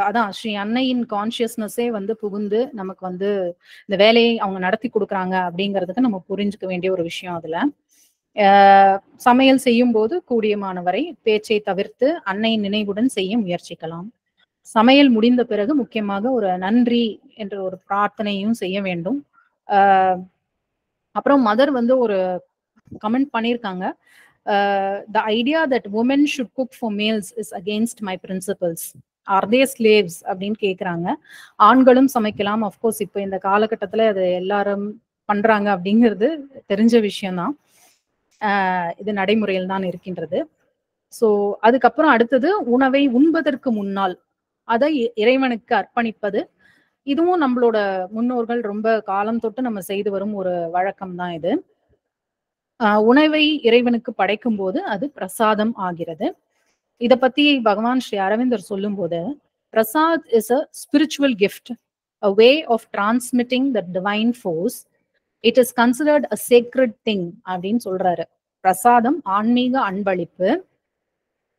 அதான் ஸ்ரீ அன்னையின் கான்சியஸ்னஸே வந்து புகுந்து நமக்கு வந்து இந்த வேலையை அவங்க நடத்தி கொடுக்குறாங்க அப்படிங்கிறதுக்கு நம்ம புரிஞ்சுக்க வேண்டிய ஒரு விஷயம். அதுல சமையல் செய்யும் போது கூடியமானவரை பேச்சை தவிர்த்து அன்னையின் நினைவுடன் செய்ய முயற்சிக்கலாம். சமையல் முடிந்த பிறகு முக்கியமாக ஒரு நன்றி என்ற ஒரு பிரார்த்தனையும் செய்ய வேண்டும். அப்புறம் மதர் வந்து ஒரு கமெண்ட் பண்ணியிருக்காங்க, the idea that women should cook for males is against my principles. Are they slaves அப்படின்னு கேக்குறாங்க. ஆண்களும் சமைக்கலாம், அஃப்கோர்ஸ் இப்போ இந்த காலகட்டத்துல அது எல்லாரும் பண்றாங்க அப்படிங்கிறது தெரிஞ்ச விஷயம்தான். இது நடைமுறையில் தான் இருக்கின்றது. ஸோ அதுக்கப்புறம் அடுத்தது உணவை உண்பதற்கு முன்னால் அதை இறைவனுக்கு அர்ப்பணிப்பது. இதுவும் நம்மளோட முன்னோர்கள் ரொம்ப காலம் தொட்டு நம்ம செய்து வரும் ஒரு வழக்கம் தான் இது. உணவை இறைவனுக்கு படைக்கும் போது அது பிரசாதம் ஆகிறது. இத பத்தி பகவான் ஸ்ரீ அரவிந்தர் சொல்லும் போது, Prasad is a spiritual gift, a way of transmitting the divine force. It is considered a sacred thing அப்படின்னு சொல்றாரு. பிரசாதம் ஆன்மீக அன்பளிப்பு,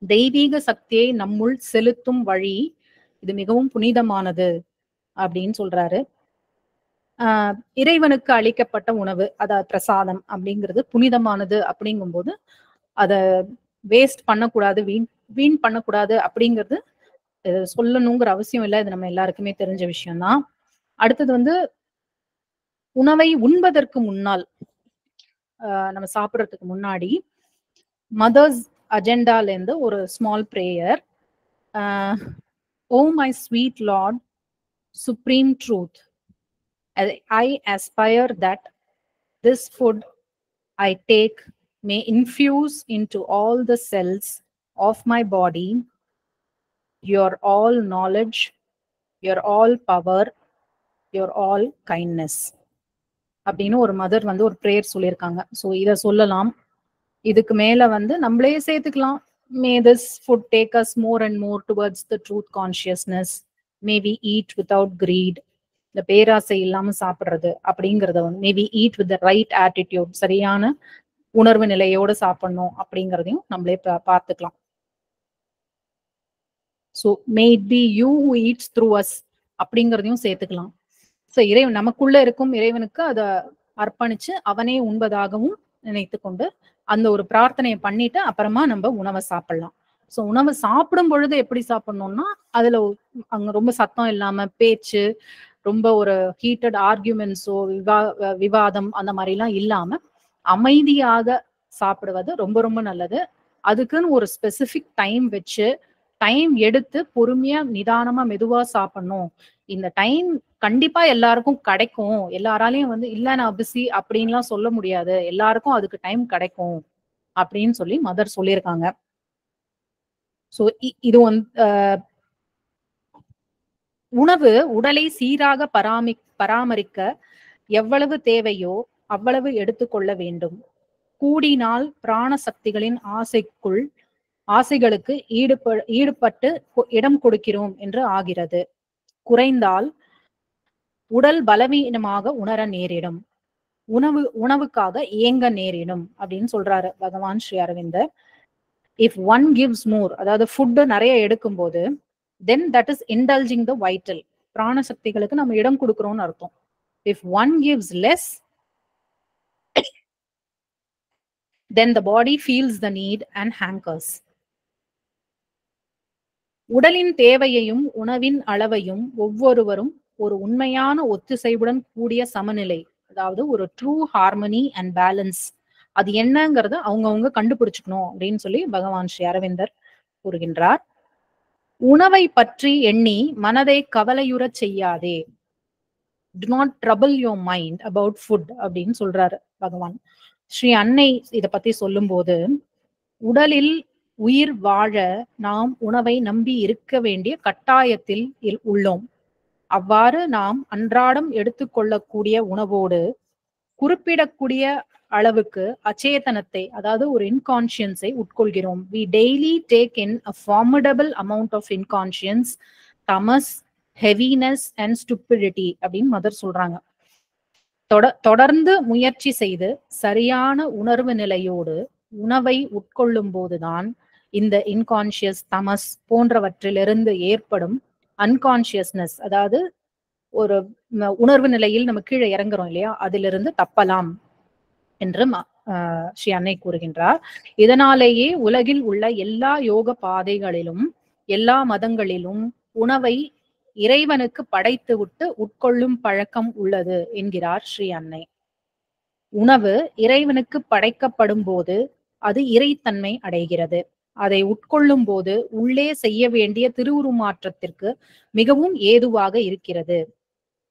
தெய்வீக சக்தியை நம்முள் செலுத்தும் வழி, இது மிகவும் புனிதமானது அப்படின்னு சொல்றாரு. இறைவனுக்கு அளிக்கப்பட்ட உணவு, அதாவது பிரசாதம் அப்படிங்கிறது புனிதமானது அப்படிங்கும்போது அதை வேஸ்ட் பண்ணக்கூடாது, வீண் பண்ணக்கூடாது அப்படிங்கிறது இது சொல்லணுங்கிற அவசியம் இல்லை, இது நம்ம எல்லாருக்குமே தெரிஞ்ச விஷயம்தான். அடுத்தது வந்து உணவை உண்பதற்கு முன்னால், நம்ம சாப்பிடுறதுக்கு முன்னாடி மதர்ஸ் அஜெண்டால இருந்து ஒரு small prayer. Oh my sweet Lord, supreme truth, I aspire that this food I take may infuse into all the cells of my body your all knowledge, your all power, your all kindness. அப்படின்னு ஒரு mother வந்து ஒரு prayer சொல்லியிருக்காங்க. So இதை சொல்லலாம். இதுக்கு மேல வந்து நம்மளே சேர்த்துக்கலாம். May this food take us more and more towards the truth consciousness, may we eat without greed, இந்த பேராசை இல்லாம சாப்பிடுறது அப்படிங்கறத வந்து may we eat with the right attitude, சரியான உணர்வு நிலையோட சாப்பிடணும் அப்படிங்கறதையும் நம்மளே பார்த்துக்கலாம். So may it be you who eats through us அப்படிங்கிறதையும் சேர்த்துக்கலாம். ஸோ இறைவன் நமக்குள்ள இருக்கும் இறைவனுக்கு அதை அர்ப்பணிச்சு அவனே உண்பதாகவும் நினைத்து கொண்டு அந்த ஒரு பிரார்த்தனையை பண்ணிட்டு அப்புறமா நம்ம உணவை சாப்பிடலாம். ஸோ உணவை சாப்பிடும் பொழுது எப்படி சாப்பிடணும்னா, அதுல அங்க ரொம்ப சத்தம் இல்லாம பேச்சு, ரொம்ப ஒரு ஹீட்டட் ஆர்கியூமெண்ட்ஸோ விவாதம் அந்த மாதிரிலாம் இல்லாம அமைதியாக சாப்பிடுவது ரொம்ப ரொம்ப நல்லது. அதுக்குன்னு ஒரு ஸ்பெசிபிக் டைம் வச்சு, டைம் எடுத்து பொறுமையா நிதானமா மெதுவா சாப்பிடணும். இந்த டைம் கண்டிப்பா எல்லாருக்கும் கிடைக்கும், எல்லாராலையும் வந்து இல்ல நான் பிஸி அப்படின்லாம் சொல்ல முடியாது, எல்லாருக்கும் அதுக்கு டைம் கிடைக்கும் அப்படின்னு சொல்லி மதர் சொல்லியிருக்காங்க. ஸோ இது வந்து உணவு உடலை சீராக பராமரிக்க எவ்வளவு தேவையோ அவ்வளவு எடுத்துக்கொள்ள வேண்டும். கூடினால் பிராண சக்திகளின் ஆசைகளுக்கு ஈடுபட்டு இடம் கொடுக்கிறோம் என்று ஆகிறது. குறைந்தால் உடல் பலவீனமாக உணர நேரிடும், உணவுக்காக ஏங்க நேரிடும் அப்படின்னு சொல்றாரு பகவான் ஸ்ரீ அரவிந்தர். இஃப் ஒன் கிவ்ஸ் மோர், அதாவது ஃபுட் நிறைய எடுக்கும் போது, then that is indulging the vital, பிராண சக்திகளுக்கு நம்ம இடம் கொடுக்கிறோம்னு அர்த்தம். If one gives less, then the body feels the need and hankers. உடலின் தேவையையும் உணவின் அளவையும் ஒவ்வொருவரும் ஒரு உண்மையான ஒத்திசைவுடன் கூடிய சமநிலை, அதாவது ஒரு ட்ரூ ஹார்மனி அண்ட் பேலன்ஸ், அது என்னங்கிறத அவங்கவுங்க கண்டுபிடிச்சுக்கணும் அப்படின்னு சொல்லி பகவான் ஸ்ரீ அரவிந்தர் கூறுகின்றார். உணவை பற்றி எண்ணி மனதை கவலையுற செய்யாதே, do not trouble your mind about food அப்படின்னு சொல்றாரு பகவான். ஸ்ரீ அன்னை இத பத்தி சொல்லும் போது, உடலில் உயிர் வாழ நாம் உணவை நம்பி இருக்க வேண்டிய கட்டாயத்தில் உள்ளோம். அவ்வாறு நாம் அன்றாடம் எடுத்துக்கொள்ளக்கூடிய உணவோடு குறிப்பிடக்கூடிய அளவுக்கு அச்சேதனத்தை, அதாவது ஒரு இன்கான்சியன்ஸை உட்கொள்கிறோம். We daily take in a formidable amount of inconscience, tamas, heaviness and stupidity அப்படின்னு மதர் சொல்றாங்க. தொடர்ந்து முயற்சி செய்து சரியான உணர்வு நிலையோடு உணவை உட்கொள்ளும் போதுதான் இந்த இன்கான்சியஸ், தமஸ் போன்றவற்றிலிருந்து ஏற்படும் அன்கான்சியஸ்னஸ், அதாவது ஒரு உணர்வு நிலையில் நம்ம கீழே இறங்குறோம் இல்லையா, அதிலிருந்து தப்பலாம் என்று ஸ்ரீ அன்னை கூறுகின்றார். இதனாலேயே உலகில் உள்ள எல்லா யோக பாதைகளிலும் எல்லா மதங்களிலும் உணவை இறைவனுக்கு படைத்து விட்டு உட்கொள்ளும் பழக்கம் உள்ளது என்கிறார் ஸ்ரீ அன்னை. உணவு இறைவனுக்கு படைக்கப்படும் போது அது இறைத்தன்மை அடைகிறது. அதை உட்கொள்ளும் போது உள்ளே செய்ய வேண்டிய திருவுருமாற்றத்திற்கு மிகவும் ஏதுவாக இருக்கிறது.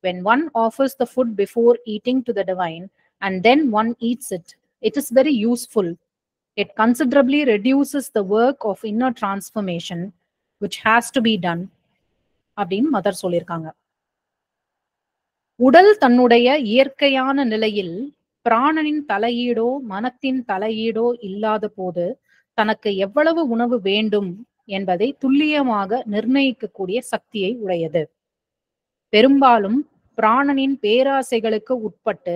When one offers the food before eating to the divine and then one eats it, it is very useful. It considerably reduces the work of inner transformation which has to be done அப்படின்னு mother சொல்லியிருக்காங்க. உடல் தன்னுடைய இயற்கையான நிலையில் பிராணனின் தலையீடோ மனத்தின் தலையீடோ இல்லாத போது தனக்கு எவ்வளவு உணவு வேண்டும் என்பதை துல்லியமாக நிர்ணயிக்கக்கூடிய சக்தியை உடையது. பெரும்பாலும் பிராணனின் பேராசைகளுக்கு உட்பட்டு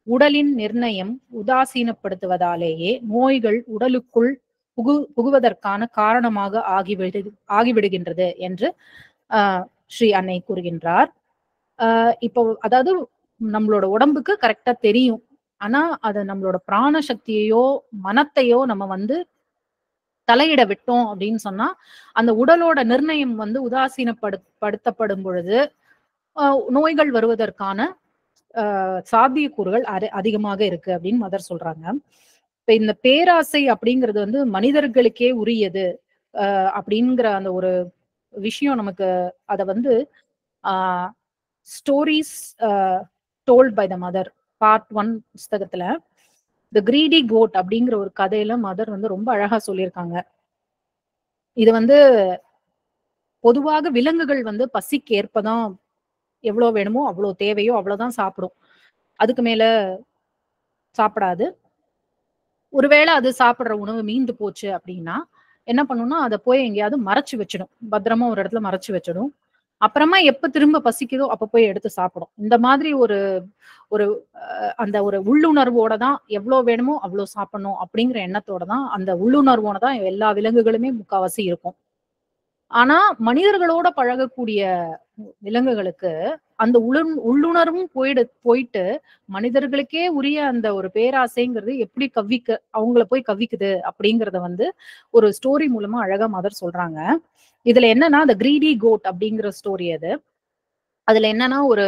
உடலின் நிர்ணயம் உதாசீனப்படுத்துவதாலேயே நோய்கள் உடலுக்குள் புகுவதற்கான காரணமாக ஆகிவிடுகின்றது என்று ஸ்ரீ அன்னை கூறுகின்றார். இப்போ அதாவது நம்மளோட உடம்புக்கு கரெக்டா தெரியும், ஆனா அது நம்மளோட பிராண சக்தியையோ மனத்தையோ நம்ம வந்து தலையிட விட்டோம் அப்படின்னு சொன்னா அந்த உடலோட நிர்ணயம் வந்து உதாசீனப்படுத்தப்படும் பொழுது நோய்கள் வருவதற்கான சாத்தியக்கூறுகள் அதிகமாக இருக்கு அப்படின்னு மதர் சொல்றாங்க. இப்ப இந்த பேராசை அப்படிங்கிறது வந்து மனிதர்களுக்கே உரியது அப்படிங்கிற அந்த ஒரு விஷயம் நமக்கு அத வந்து stories told by the mother part 1 புஸ்தகத்துல தி கிரீடி கோட் அப்படிங்கிற ஒரு கதையில மதர் வந்து ரொம்ப அழகா சொல்லியிருக்காங்க. இது வந்து பொதுவாக விலங்குகள் வந்து பசிக்கு ஏற்பதான் எவ்வளவு வேணுமோ அவ்வளவு தேவையோ அவ்வளவுதான் சாப்பிடும், அதுக்கு மேல சாப்பிடாது. ஒருவேளை அது சாப்பிடுற உணவு மீந்து போச்சு அப்படின்னா என்ன பண்ணும்னா அதை போய் எங்கேயாவது மறைச்சு வச்சிடும், பத்திரமா ஒரு இடத்துல மறைச்சு வச்சிடும். அப்புறமா எப்ப திரும்ப பசிக்குதோ அப்ப போய் எடுத்து சாப்பிடும். இந்த மாதிரி ஒரு ஒரு அந்த ஒரு உள்ளுணர்வோட தான் எவ்வளவு வேணுமோ அவ்வளவு சாப்பிடணும் அப்படிங்கிற எண்ணத்தோட தான் அந்த உள்ளுணர்வோட தான் எல்லா விலங்குகளுமே முக்காவாசி இருக்கும். ஆனா மனிதர்களோட பழகக்கூடிய விலங்குகளுக்கு அந்த உள்ளுணர்வும் போயிட்டு மனிதர்களுக்கே உரிய அந்த ஒரு பேராசைங்கிறது எப்படி அவங்கள போய் கவ்விக்குது அப்படிங்கறத வந்து ஒரு ஸ்டோரி மூலமா அழகா மதர் சொல்றாங்க. இதுல என்னன்னா அந்த கிரீடி கோட் அப்படிங்கிற ஸ்டோரி அது. அதுல என்னன்னா ஒரு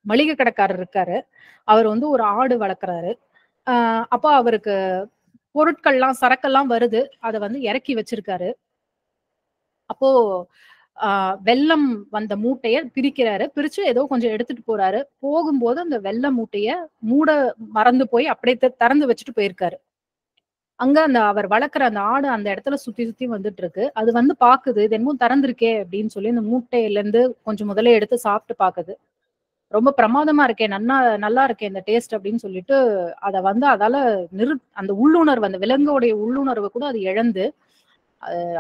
மளிகை கடைக்காரர் இருக்காரு, அவர் வந்து ஒரு ஆடு வளர்க்குறாரு. அப்போ அவருக்கு பொருட்கள்லாம் சரக்கெல்லாம் வருது, அதை வந்து இறக்கி வச்சிருக்காரு. அப்போ வெல்லம் வந்த மூட்டைய பிரிக்கிறாரு, பிரிச்சு ஏதோ கொஞ்சம் எடுத்துட்டு போறாரு. போகும்போது அந்த வெள்ள மூட்டைய மூட மறந்து போய் அப்படியே திறந்து வச்சுட்டு போயிருக்காரு. அங்க அந்த அவர் வளர்க்குற அந்த ஆடு அந்த இடத்துல சுத்தி சுத்தி வந்துட்டு இருக்கு. அது வந்து பாக்குது, இது என்னமோ திறந்திருக்கே அப்படின்னு சொல்லி அந்த மூட்டையில இருந்து கொஞ்சம் முதல்ல எடுத்து சாப்பிட்டு பாக்குது. ரொம்ப பிரமாதமா இருக்கே, நல்லா இருக்கே இந்த டேஸ்ட் அப்படின்னு சொல்லிட்டு அதை வந்து அதால அந்த உள்ளுணர்வு, அந்த விலங்கோடைய உள்ளுணர்வு கூட அது இழந்து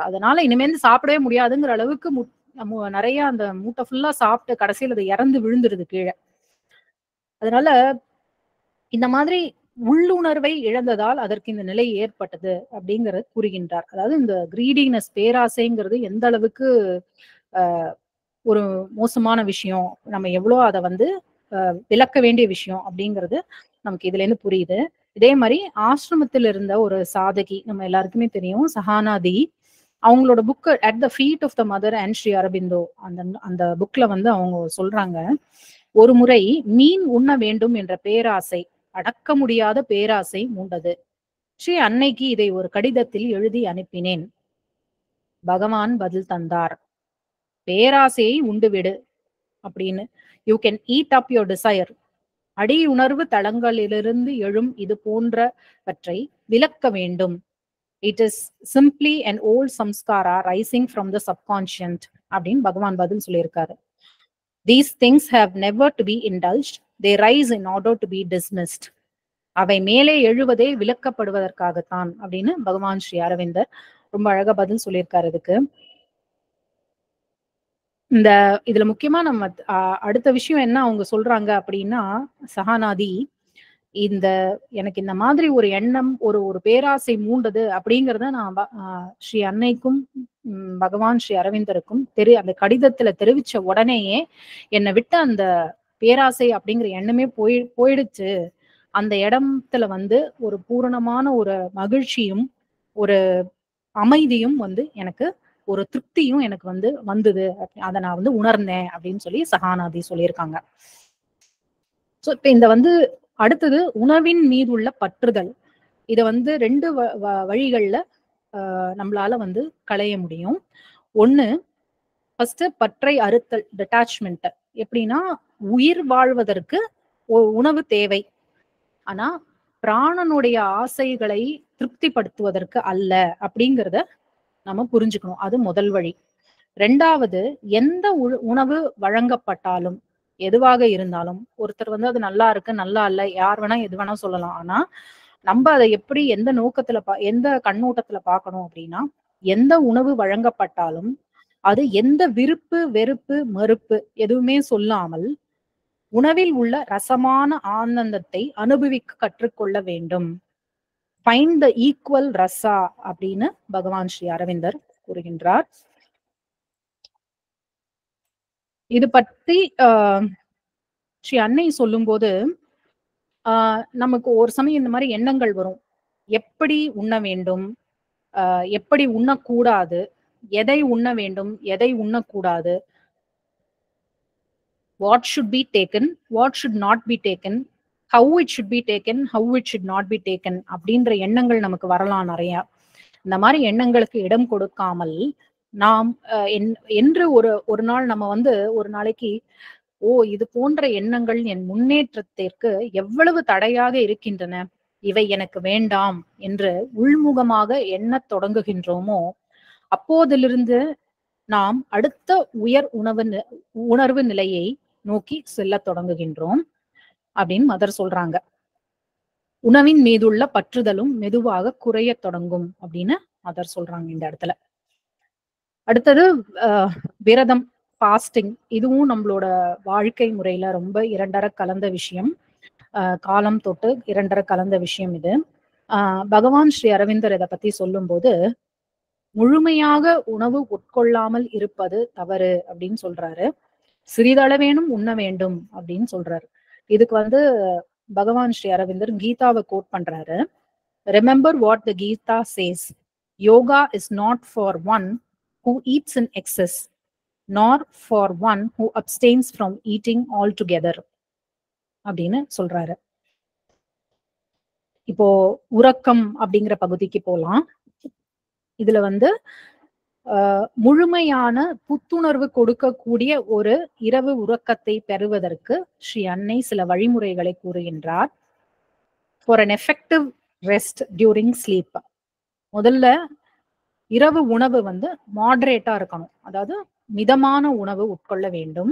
அதனால இனிமேல் சாப்பிடவே முடியாதுங்கிற அளவுக்கு நிறைய அந்த மூட்டை ஃபுல்லா சாப்பிட்டு கடைசியில் அது இறந்து விழுந்துருது கீழே. அதனால இந்த மாதிரி உள்ளுணர்வை இழந்ததால் அதற்கு இந்த நிலை ஏற்பட்டது அப்படிங்கறது கூறுகின்றார். அதாவது இந்த கிரீடினஸ், பேராசைங்கிறது எந்த அளவுக்கு ஒரு மோசமான விஷயம், நம்ம எவ்வளவு அதை வந்து விளக்க வேண்டிய விஷயம் அப்படிங்கிறது நமக்கு இதுல இருந்து புரியுது. இதே மாதிரி ஆசிரமத்தில் இருந்த ஒரு சாதகி, நம்ம எல்லாருக்குமே தெரியும், சஹானாதி. அவங்களோட book at the feet of the mother and Sri Aurobindo, அந்த புக்ல வந்து அவங்க சொல்றாங்க, ஒரு முறை மீன் உண்ண வேண்டும் என்ற பேராசை, அடக்க முடியாத பேராசை மூண்டது. ஸ்ரீ அன்னைக்கு இதை ஒரு கடிதத்தில் எழுதி அனுப்பினேன். பகவான் பதில் தந்தார், பேராசையை உண்டுவிடு அப்படின்னு. You can eat up your desire. அடி உணர்வு தளங்களிலிருந்து எழும் இது போன்றவற்றை விலக்க வேண்டும். It is simply an old samskara rising from the subconscient அப்படின்னு பகவான் பதில் சொல்லியிருக்காரு. These things have never to be indulged, they rise in order to be dismissed. அவை மேலே எழுவதே விலக்கப்படுவதற்காகத்தான் அப்படின்னு பகவான் ஸ்ரீ அரவிந்தர் ரொம்ப அழகா பதில் சொல்லியிருக்காரு இதுக்கு. இதுல முக்கியமா நம்ம அடுத்த விஷயம் என்ன அவங்க சொல்றாங்க அப்படின்னா, சஹானாதி, எனக்கு இந்த மாதிரி ஒரு எண்ணம், ஒரு பேராசை மூண்டது அப்படிங்கறத நான் ஸ்ரீ அன்னைக்கும் பகவான் ஸ்ரீ அரவிந்தருக்கும் அந்த கடிதத்துல தெரிவிச்ச உடனேயே என்னை விட்டு அந்த பேராசை அப்படிங்கிற எண்ணமே போயிடுச்சு. அந்த இடத்துல வந்து ஒரு பூரணமான ஒரு மகிழ்ச்சியும் ஒரு அமைதியும் வந்து எனக்கு, ஒரு திருப்தியும் எனக்கு வந்து வந்தது, அதை நான் வந்து உணர்ந்தேன் அப்படின்னு சொல்லி சஹானாதி சொல்லியிருக்காங்க. சோ இப்ப இந்த வந்து அடுத்தது உணவின் மீது உள்ள பற்றுதல். இத வந்து 2 வழிகள்ல நம்மளால வந்து களைய முடியும். ஒண்ணு, ஃபர்ஸ்ட் பற்றை அறுத்தல், டிட்டாச்மெண்ட். எப்படின்னா, உயிர் வாழ்வதற்கு உணவு தேவை, ஆனா பிராணனுடைய ஆசைகளை திருப்திப்படுத்துவதற்கு அல்ல அப்படிங்கிறத நம்ம புரிஞ்சுக்கணும். அது முதல் வழி. 2வது, எந்த உணவு வழங்கப்பட்டாலும், எதுவாக இருந்தாலும், ஒருத்தர் வந்து அது நல்லா இருக்கு, நல்லா இல்ல, யார் வேணா எது வேணா சொல்லலாம். ஆனா நம்ம அதை எப்படி, எந்த நோக்கத்துல எந்த கண்ணோட்டத்துல பார்க்கணும் அப்படின்னா, எந்த உணவு வழங்கப்பட்டாலும் அது எந்த விருப்பு வெறுப்பு மறுப்பு எதுவுமே சொல்லாமல் உணவில் உள்ள ரசமான ஆனந்தத்தை அனுபவிக்க கற்றுக்கொள்ள வேண்டும். ஃபைண்ட் த ஈக்குவல் ரசா அப்படின்னு பகவான் ஸ்ரீ அரவிந்தர் கூறுகின்றார். இது பற்றி ஸ்ரீ அன்னை சொல்லும்போது நமக்கு ஒரு சமயம் இந்த மாதிரி எண்ணங்கள் வரும். எப்படி உண்ண வேண்டும், எப்படி உண்ணக்கூடாது, எதை உண்ண வேண்டும், எதை உண்ணக்கூடாது, what should be taken, what should not be taken, how it should be taken, how it should not be taken அப்படின்ற எண்ணங்கள் நமக்கு வரலாம் நிறைய. இந்த மாதிரி எண்ணங்களுக்கு இடம் கொடுக்காமல் நாம் என்று ஒரு நாள் நம்ம வந்து ஒரு நாளைக்கு இது போன்ற எண்ணங்கள் என் முன்னேற்றத்திற்கு எவ்வளவு தடையாக இருக்கின்றன, இவை எனக்கு வேண்டாம் என்று உள்முகமாக எண்ணத் தொடங்குகின்றோமோ அப்போதிலிருந்து நாம் அடுத்த உயர் உணர்வு நிலையை நோக்கி செல்ல தொடங்குகின்றோம் அப்படின்னு மதர் சொல்றாங்க. உணவின் மீதுள்ள பற்றுதலும் மெதுவாக குறைய தொடங்கும் அப்படின்னு மதர் சொல்றாங்க இந்த இடத்துல. அடுத்தது விரதம், ஃபாஸ்டிங். இதுவும் நம்மளோட வாழ்க்கை முறையில ரொம்ப இரண்டரை கலந்த விஷயம். காலம் தொட்டு இரண்டரை கலந்த விஷயம் இது. பகவான் ஸ்ரீ அரவிந்தர் இதை பத்தி சொல்லும் போது முழுமையாக உணவு உட்கொள்ளாமல் இருப்பது தவறு அப்படின்னு சொல்றாரு. சிறிதளவேனும் உண்ண வேண்டும் அப்படின்னு சொல்றாரு. இதுக்கு வந்து பகவான் ஸ்ரீ அரவிந்தர் கீதாவை கோட் பண்றாரு. Remember what the Gita says. Yoga is not for one who eats in excess, nor for one who abstains from eating altogether அப்படின்னு சொல்றாரு. இப்போ உறக்கம் அப்படிங்கிற பகுதிக்கு போலாம். இதுல வந்து முழுமையான புத்துணர்வு கொடுக்கக்கூடிய ஒரு இரவு உறக்கத்தை பெறுவதற்கு ஸ்ரீ அன்னை சில வழிமுறைகளை கூறுகின்றார். For an effective rest during sleep. முதல்ல இரவு உணவு வந்து மாடரேட்டா இருக்கணும், அதாவது மிதமான உணவு உட்கொள்ள வேண்டும்.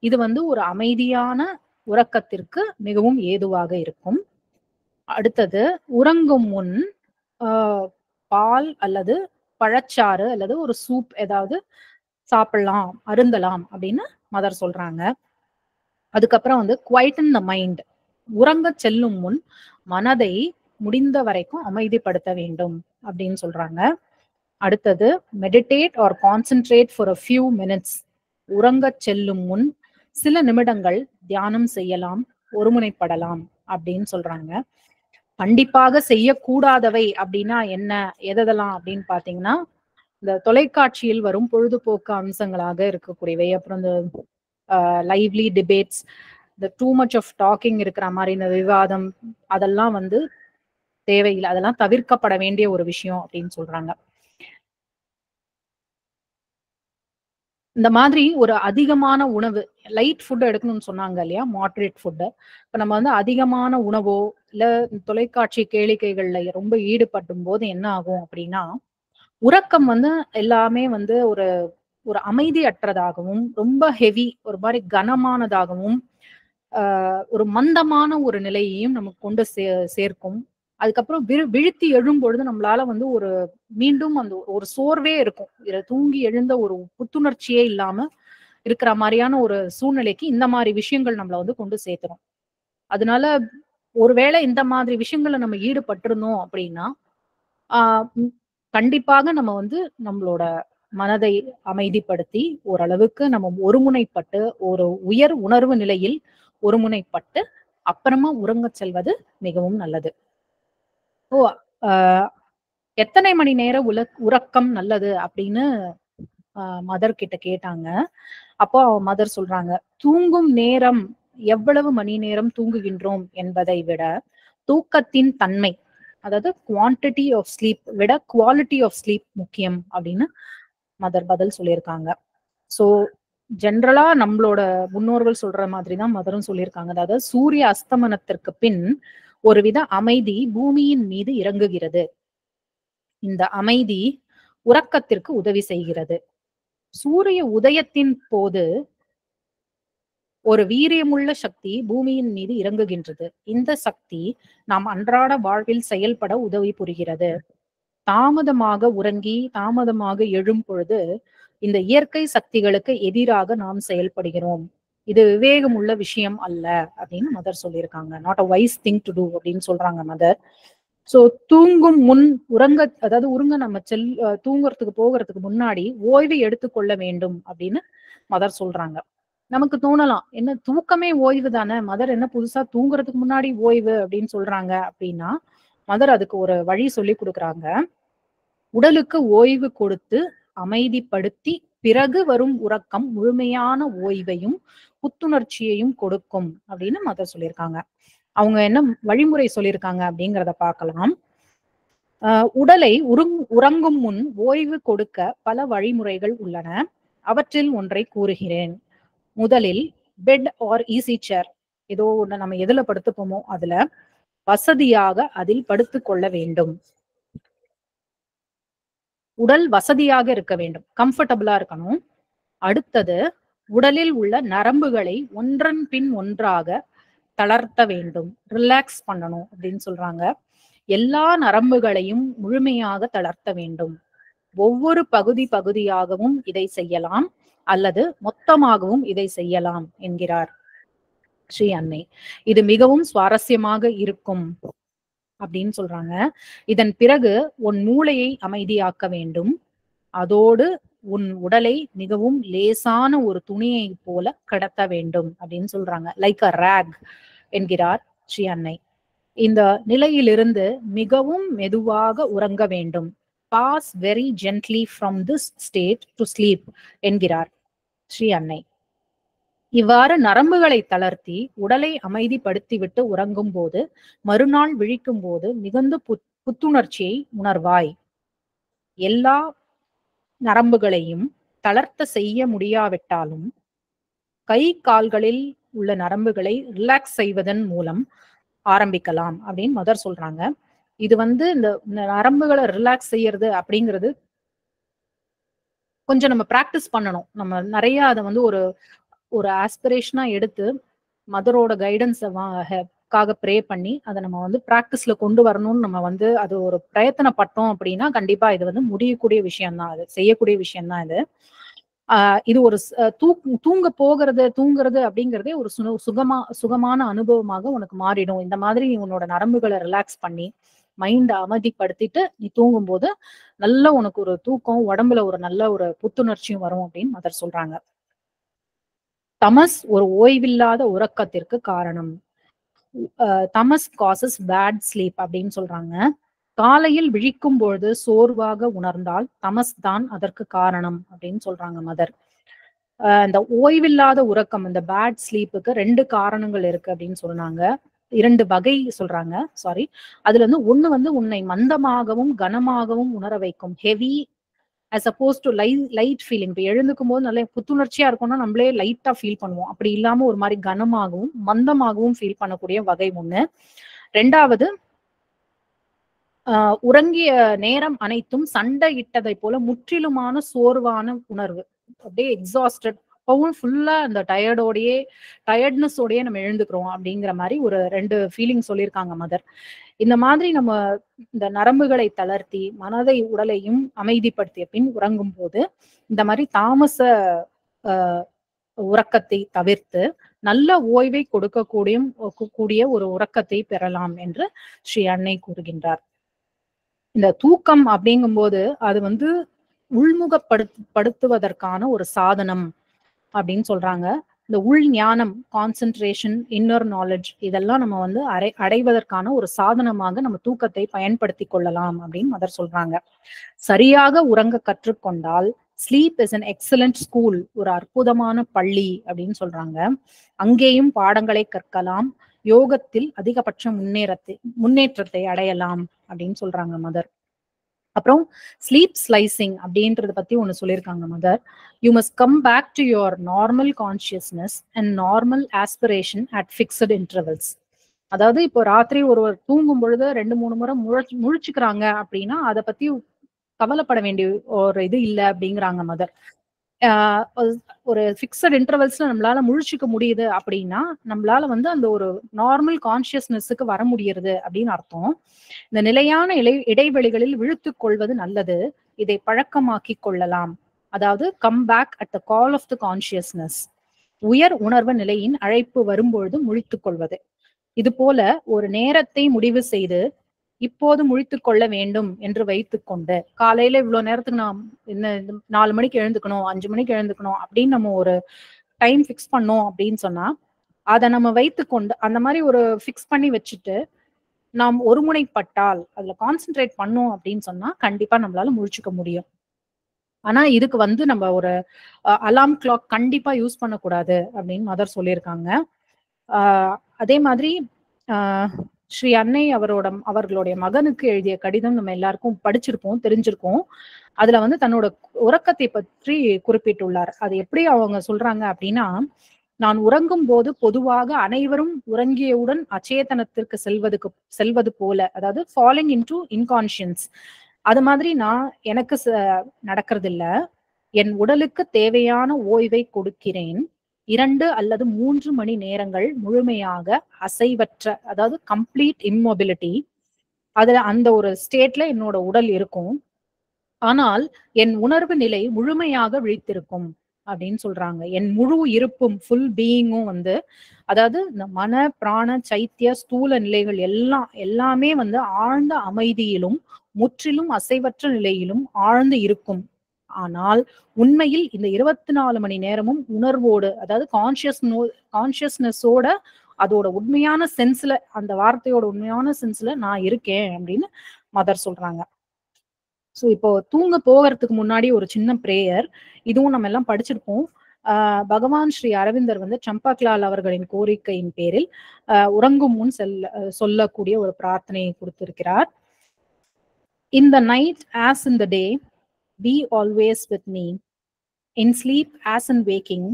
இது வந்து ஒரு அமைதியான உறக்கத்திற்கு மிகவும் ஏதுவாக இருக்கும். அடுத்தது உறங்கும் முன் பால் அல்லது பழச்சாறு அல்லது ஒரு சூப் ஏதாவது சாப்பிடலாம், அருந்தலாம் அப்படின்னு மதர் சொல்றாங்க. அதுக்கப்புறம் வந்து குவைட்டன் த மைண்ட். உறங்க செல்லும் முன் மனதை முடிந்த வரைக்கும் அமைதிப்படுத்த வேண்டும் அப்படின்னு சொல்றாங்க. அடுத்தது meditate or concentrate for a few minutes. உறங்க செல்லும் முன் சில நிமிடங்கள் தியானம் செய்யலாம், ஒருமுனைப்படலாம் அப்படின்னு சொல்றாங்க. கண்டிப்பாக செய்யக்கூடாதவை அப்படின்னா என்ன, எதெல்லாம் அப்படின்னு பாத்தீங்கன்னா, இந்த தொலைக்காட்சியில் வரும் பொழுதுபோக்கு அம்சங்களாக இருக்கக்கூடியவை, அப்புறம் இந்த லைவ்லி டிபேட்ஸ், இந்த டூ மச் ஆஃப் டாக்கிங் இருக்கிற மாதிரி இந்த விவாதம், அதெல்லாம் வந்து தேவையில்லை, அதெல்லாம் தவிர்க்கப்பட வேண்டிய ஒரு விஷயம் அப்படின்னு சொல்றாங்க. இந்த மாதிரி ஒரு அதிகமான உணவு, லைட் ஃபுட் எடுக்கணும்னு சொன்னாங்க இல்லையா, மாடரேட் ஃபுட்டு. இப்ப நம்ம வந்து அதிகமான உணவோ இல்ல தொலைக்காட்சி கேளிக்கைகள்ல ரொம்ப ஈடுபடும் போது என்ன ஆகும் அப்படின்னா, உறக்கம் வந்து எல்லாமே வந்து ஒரு ஒரு அமைதியற்றதாகவும் ரொம்ப ஹெவி, ஒரு மாதிரி கனமானதாகவும் ஒரு மந்தமான ஒரு நிலையையும் நமக்கு கொண்டு சேர்க்கும். அதுக்கப்புறம் விழுத்தி எழும்பொழுது நம்மளால வந்து ஒரு மீண்டும் அந்த ஒரு சோர்வே இருக்கும். தூங்கி எழுந்த ஒரு புத்துணர்ச்சியே இல்லாம இருக்கிற மாதிரியான ஒரு சூழ்நிலைக்கு இந்த மாதிரி விஷயங்கள் நம்மள வந்து கொண்டு சேர்த்துரும். அதனால ஒருவேளை இந்த மாதிரி விஷயங்களை நம்ம ஈடுபட்டிருந்தோம் அப்படின்னா கண்டிப்பாக நம்ம வந்து நம்மளோட மனதை அமைதிப்படுத்தி ஓரளவுக்கு நம்ம ஒருமுனைப்பட்டு ஒரு உயர் உணர்வு நிலையில் ஒருமுனைப்பட்டு அப்புறமா உறங்க செல்வது மிகவும் நல்லது. எத்தனை மணி நேர உறக்கம் நல்லது அப்படின்னு மதர் கிட்ட கேட்டாங்க. அப்போ மதர் சொல்றாங்க, தூங்கும் நேரம் எவ்வளவு மணி நேரம் தூங்குகின்றோம் என்பதை விட தூக்கத்தின் தன்மை, அதாவது குவான்டிட்டி ஆஃப் ஸ்லீப் விட குவாலிட்டி ஆஃப் ஸ்லீப் முக்கியம் அப்படின்னு மதர் பதில் சொல்லியிருக்காங்க. ஸோ ஜென்ரலா நம்மளோட முன்னோர்கள் சொல்ற மாதிரிதான் மதரும் சொல்லியிருக்காங்க. அதாவது சூரிய அஸ்தமனத்திற்கு பின் ஒருவித அமைதி பூமியின் மீது இறங்குகிறது. இந்த அமைதி உறக்கத்திற்கு உதவி செய்கிறது. சூரிய உதயத்தின் போது ஒரு வீரியமுள்ள சக்தி பூமியின் மீது இறங்குகின்றது. இந்த சக்தி நாம் அன்றாட வாழ்வில் செயல்பட உதவி புரிகிறது. தாமதமாக உறங்கி தாமதமாக எழும் பொழுது இந்த இயற்கை சக்திகளுக்கு எதிராக நாம் செயல்படுகிறோம். இது விவேகம் உள்ள விஷயம் அல்ல அப்படின்னு மதர் சொல்லியிருக்காங்க. Not a wise thing to do அப்படின்னு சொல்றாங்க மதர். சோ தூங்கும் முன் அதாவது நம்ம தூங்குறதுக்கு போகிறதுக்கு முன்னாடி ஓய்வு எடுத்துக்கொள்ள வேண்டும் அப்படின்னு மதர் சொல்றாங்க. நமக்கு தோணலாம், என்ன தூக்கமே ஓய்வு தானே, மதர் என்ன புதுசா தூங்குறதுக்கு முன்னாடி ஓய்வு அப்படின்னு சொல்றாங்க அப்படின்னா, மதர் அதுக்கு ஒரு வழி சொல்லி கொடுக்குறாங்க. உடலுக்கு ஓய்வு கொடுத்து அமைதிப்படுத்தி பிறகு வரும் உறக்கம் முழுமையான ஓய்வையும் புத்துணர்ச்சியையும் கொடுக்கும் அப்படின்னு மதர் சொல்லியிருக்காங்க. அவங்க என்ன வழிமுறை சொல்லியிருக்காங்க அப்படிங்கிறத பார்க்கலாம். உடலை உறங்கும் முன் ஓய்வு கொடுக்க பல வழிமுறைகள் உள்ளன. அவற்றில் ஒன்றை கூறுகிறேன். முதலில் பெட் ஆர் ஈஸி சேர், ஏதோ ஒண்ணு நம்ம எதுல படுத்துப்போமோ அதுல வசதியாக அதில் படுத்துக் கொள்ள வேண்டும். உடல் வசதியாக இருக்க வேண்டும், கம்ஃபர்டபுளா இருக்கணும். அடுத்தது, உடலில் உள்ள நரம்புகளை ஒன்றன் பின் ஒன்றாக தளர்த்த வேண்டும், ரிலாக்ஸ் பண்ணணும் அப்படின்னு சொல்றாங்க. எல்லா நரம்புகளையும் முழுமையாக தளர்த்த வேண்டும். ஒவ்வொரு பகுதியாகவும் இதை செய்யலாம் அல்லது மொத்தமாகவும் இதை செய்யலாம் என்கிறார் ஸ்ரீ அன்னை. இது மிகவும் சுவாரஸ்யமாக இருக்கும் அப்படின்னு சொல்றாங்க. இதன் பிறகு உன் மூளையை அமைதியாக்க வேண்டும். அதோடு உன் உடலை மிகவும் லேசான ஒரு துணியை போல கடத்த வேண்டும் அப்படின்னு சொல்றாங்க. லைக் அ ராக் என்கிறார் ஸ்ரீ அன்னை. இந்த நிலையிலிருந்து மிகவும் மெதுவாக உறங்க வேண்டும். Pass very gently from this state to sleep என்கிறார் ஸ்ரீ அன்னை. இவ்வாறு நரம்புகளை தளர்த்தி உடலை அமைதிப்படுத்திவிட்டு உறங்கும் போது மறுநாள் விழிக்கும் போது மிகுந்த புத்துணர்ச்சியை உணர்வாய். எல்லா நரம்புகளையும் தளர்த்த செய்ய முடியாவிட்டாலும் கை கால்களில் உள்ள நரம்புகளை ரிலாக்ஸ் செய்வதன் மூலம் ஆரம்பிக்கலாம் அப்படின்னு மதர் சொல்றாங்க. இது இந்த நரம்புகளை ரிலாக்ஸ் செய்யறது அப்படிங்கிறது கொஞ்சம் நம்ம பிராக்டிஸ் பண்ணணும். நம்ம நிறைய அதை ஒரு ஒரு ஆஸ்பிரேஷனா எடுத்து மதரோட கைடன்ஸாக ப்ரே பண்ணி அதை நம்ம பிராக்டிஸ்ல கொண்டு வரணும்னு நம்ம அது ஒரு பிரயத்தனப்பட்டோம் அப்படின்னா கண்டிப்பா இது முடியக்கூடிய விஷயம்தான், அது செய்யக்கூடிய விஷயம்தான் இது. இது ஒரு தூங்குறது அப்படிங்கிறதே ஒரு சுகமான அனுபவமாக உனக்கு மாறிடும். இந்த மாதிரி உன்னோட நரம்புகளை ரிலாக்ஸ் பண்ணி மைண்ட அமைதிப்படுத்திட்டு நீ தூங்கும் போது நல்ல உனக்கு ஒரு தூக்கம், உடம்புல ஒரு நல்ல ஒரு புத்துணர்ச்சியும் வரும் அப்படின்னு மதர் சொல்றாங்க. தமஸ் ஒரு ஓய்வில்லாத உறக்கத்திற்கு காரணம். தமஸ் காசஸ் பேட் ஸ்லீப் அப்படின்னு சொல்றாங்க. காலையில் விழிக்கும் பொழுது சோர்வாக உணர்ந்தால் தமஸ் தான் அதற்கு காரணம் அப்படின்னு சொல்றாங்க மதர். இந்த ஓய்வில்லாத உறக்கம், இந்த பேட் ஸ்லீப்புக்கு 2 காரணங்கள் இருக்கு அப்படின்னு சொன்னாங்க. 2 வகை சொல்றாங்க, சாரி. அதுல ஒண்ணு உன்னை மந்தமாகவும் கனமாகவும் உணர வைக்கும், heavy as opposed to light feeling. இப்போ எழுந்துக்கும் போது நல்ல புத்துணர்ச்சியா இருக்கும்னா நம்மளே லைட்டா ஃபீல் பண்ணுவோம். அப்படி இல்லாம ஒரு மாதிரி கனமாகவும் மந்தமாகவும் ஃபீல் பண்ணக்கூடிய வகை ஒண்ணு. 2வது, உறங்கிய நேரம் அனைத்தும் சண்டையிட்டதை போல முற்றிலுமான சோர்வான உணர்வு, அப்படியே எக்ஸாஸ்டட், அப்பவும் ஃபுல்லா அந்த டயர்ட்னஸோடயே நம்ம எழுந்துக்கிறோம் அப்படிங்கிற மாதிரி ஒரு 2 ஃபீலிங் சொல்லியிருக்காங்க மதர். இந்த மாதிரி நம்ம இந்த நரம்புகளை தளர்த்தி மனதை உடலையும் அமைதிப்படுத்திய பின் உறங்கும் போது இந்த மாதிரி தாமச உறக்கத்தை தவிர்த்து நல்ல ஓய்வை கொடுக்கக்கூடிய ஒரு உறக்கத்தை பெறலாம் என்று ஸ்ரீ அன்னை கூறுகின்றார். இந்த தூக்கம் அப்படிங்கும் போது அது உள்முகப்படுத்துவதற்கான ஒரு சாதனம் அப்படின்னு சொல்றாங்க. இந்த உள் ஞானம், கான்சென்ட்ரேஷன், இன்னர் நாலேஜ், இதெல்லாம் நம்ம அடைவதற்கான ஒரு சாதனமாக நம்ம தூக்கத்தை பயன்படுத்தி கொள்ளலாம் அப்படின்னு மதர் சொல்றாங்க. சரியாக உறங்க கற்றுக்கொண்டால் sleep is an excellent school, ஒரு அற்புதமான பள்ளி அப்படின்னு சொல்றாங்க. அங்கேயும் பாடங்களை கற்கலாம், யோகத்தில் அதிகபட்ச முன்னேற்றத்தை அடையலாம் அப்படின்னு சொல்றாங்க மதர். அப்புறம் ஸ்லீப் ஸ்லைசிங் அப்படின்றத பத்தி ஒண்ணு சொல்லியிருக்காங்க mother. You must come back to your normal consciousness and normal aspiration at fixed intervals. அதாவது இப்போ ராத்திரி ஒருவர் தூங்கும் பொழுது 2-3 முறை முழிச்சுக்கிறாங்க அப்படின்னா அதை பத்தி கவலைப்பட வேண்டிய ஒரு இது இல்லை அப்படிங்கிறாங்க மதர். ஒரு ஃபிக்ஸட் இன்டர்வல்ஸ்ல நம்மளால முழிச்சுக்க முடியுது அப்படின்னா நம்மளால அந்த ஒரு நார்மல் கான்சியஸ்னஸுக்கு வர முடியுது அப்படின்னு அர்த்தம். இந்த நிலையான இடைவெளிகளில் விழுத்து கொள்வது நல்லது. இதை பழக்கமாக்கி கொள்ளலாம். அதாவது come back at the call of the consciousness. உயர் உணர்வு நிலையின் அழைப்பு வரும்பொழுது முழித்துக் கொள்வது. இது போல ஒரு நேரத்தை முடிவு செய்து இப்போது முழித்துக் கொள்ள வேண்டும் என்று வைத்துக்கொண்டு, காலையில இவ்வளவு நேரத்துக்கு நான் 4 மணிக்கு எழுந்துக்கணும், 5 மணிக்கு எழுந்துக்கணும் அப்படின்னு நம்ம ஒரு டைம் ஃபிக்ஸ் பண்ணோம் அப்படின்னு சொன்னா அதை நம்ம வைத்துக்கொண்டு அந்த மாதிரி ஒரு ஃபிக்ஸ் பண்ணி வச்சுட்டு நாம் ஒருமுனைப்பட்டால், அதுல கான்சென்ட்ரேட் பண்ணோம் அப்படின்னு சொன்னா கண்டிப்பா நம்மளால முழிச்சுக்க முடியும். ஆனா இதுக்கு வந்து நம்ம ஒரு அலார்ம் கிளாக் கண்டிப்பா யூஸ் பண்ணக்கூடாது அப்படின்னு மதர் சொல்லியிருக்காங்க. அதே மாதிரி ஸ்ரீ அன்னை அவர்களுடைய மகனுக்கு எழுதிய கடிதம் நம்ம எல்லாருக்கும் படிச்சிருப்போம், தெரிஞ்சிருக்கோம். அதுல வந்து தன்னோட உறக்கத்தை பற்றி குறிப்பிட்டுள்ளார். அது எப்படி அவங்க சொல்றாங்க அப்படின்னா, நான் உறங்கும் போது பொதுவாக அனைவரும் உறங்கியவுடன் அச்சேதனத்திற்கு செல்வது போல, அதாவது ஃபாலிங் இன்டு இன்கான்ஷியன்ஸ், அது மாதிரி நான் எனக்கு நடக்கிறது இல்ல. என் உடலுக்கு தேவையான ஓய்வை கொடுக்கிறேன். 2 அல்லது 3 மணி நேரங்கள் முழுமையாக அசைவற்ற, அதாவது கம்ப்ளீட் இம்மொபிலிட்டி, அதுல அந்த ஒரு ஸ்டேட்ல என்னோட உடல் இருக்கும். ஆனால் என் உணர்வு நிலை முழுமையாக விழித்திருக்கும் அப்படின்னு சொல்றாங்க. என் முழு இருப்பும், ஃபுல் பீயிங்கும் வந்து, அதாவது இந்த மன, பிராண, சைத்திய, ஸ்தூல நிலைகள் எல்லாமே வந்து ஆழ்ந்த அமைதியிலும் முற்றிலும் அசைவற்ற நிலையிலும் ஆழ்ந்து இருக்கும். ஆனால் உண்மையில் இந்த 24 மணி நேரமும் உணர்வோடு, அதாவது கான்சியஸ்னஸோட, அதோட உண்மையான சென்ஸ்ல, அந்த வார்த்தையோட உண்மையான சென்ஸ்ல நான் இருக்கேன் அப்படின்னு மதர் சொல்றாங்க. ஸோ இப்போ தூங்க போகிறதுக்கு முன்னாடி ஒரு சின்ன பிரேயர், இதுவும் நம்ம எல்லாம் படிச்சிருப்போம். பகவான் ஸ்ரீ அரவிந்தர் வந்து சம்பக்லால் அவர்களின் கோரிக்கையின் பேரில் உறங்கும் முன் சொல்லக்கூடிய ஒரு பிரார்த்தனையை கொடுத்திருக்கிறார். In the night as in the day, be always with me. In sleep as in waking,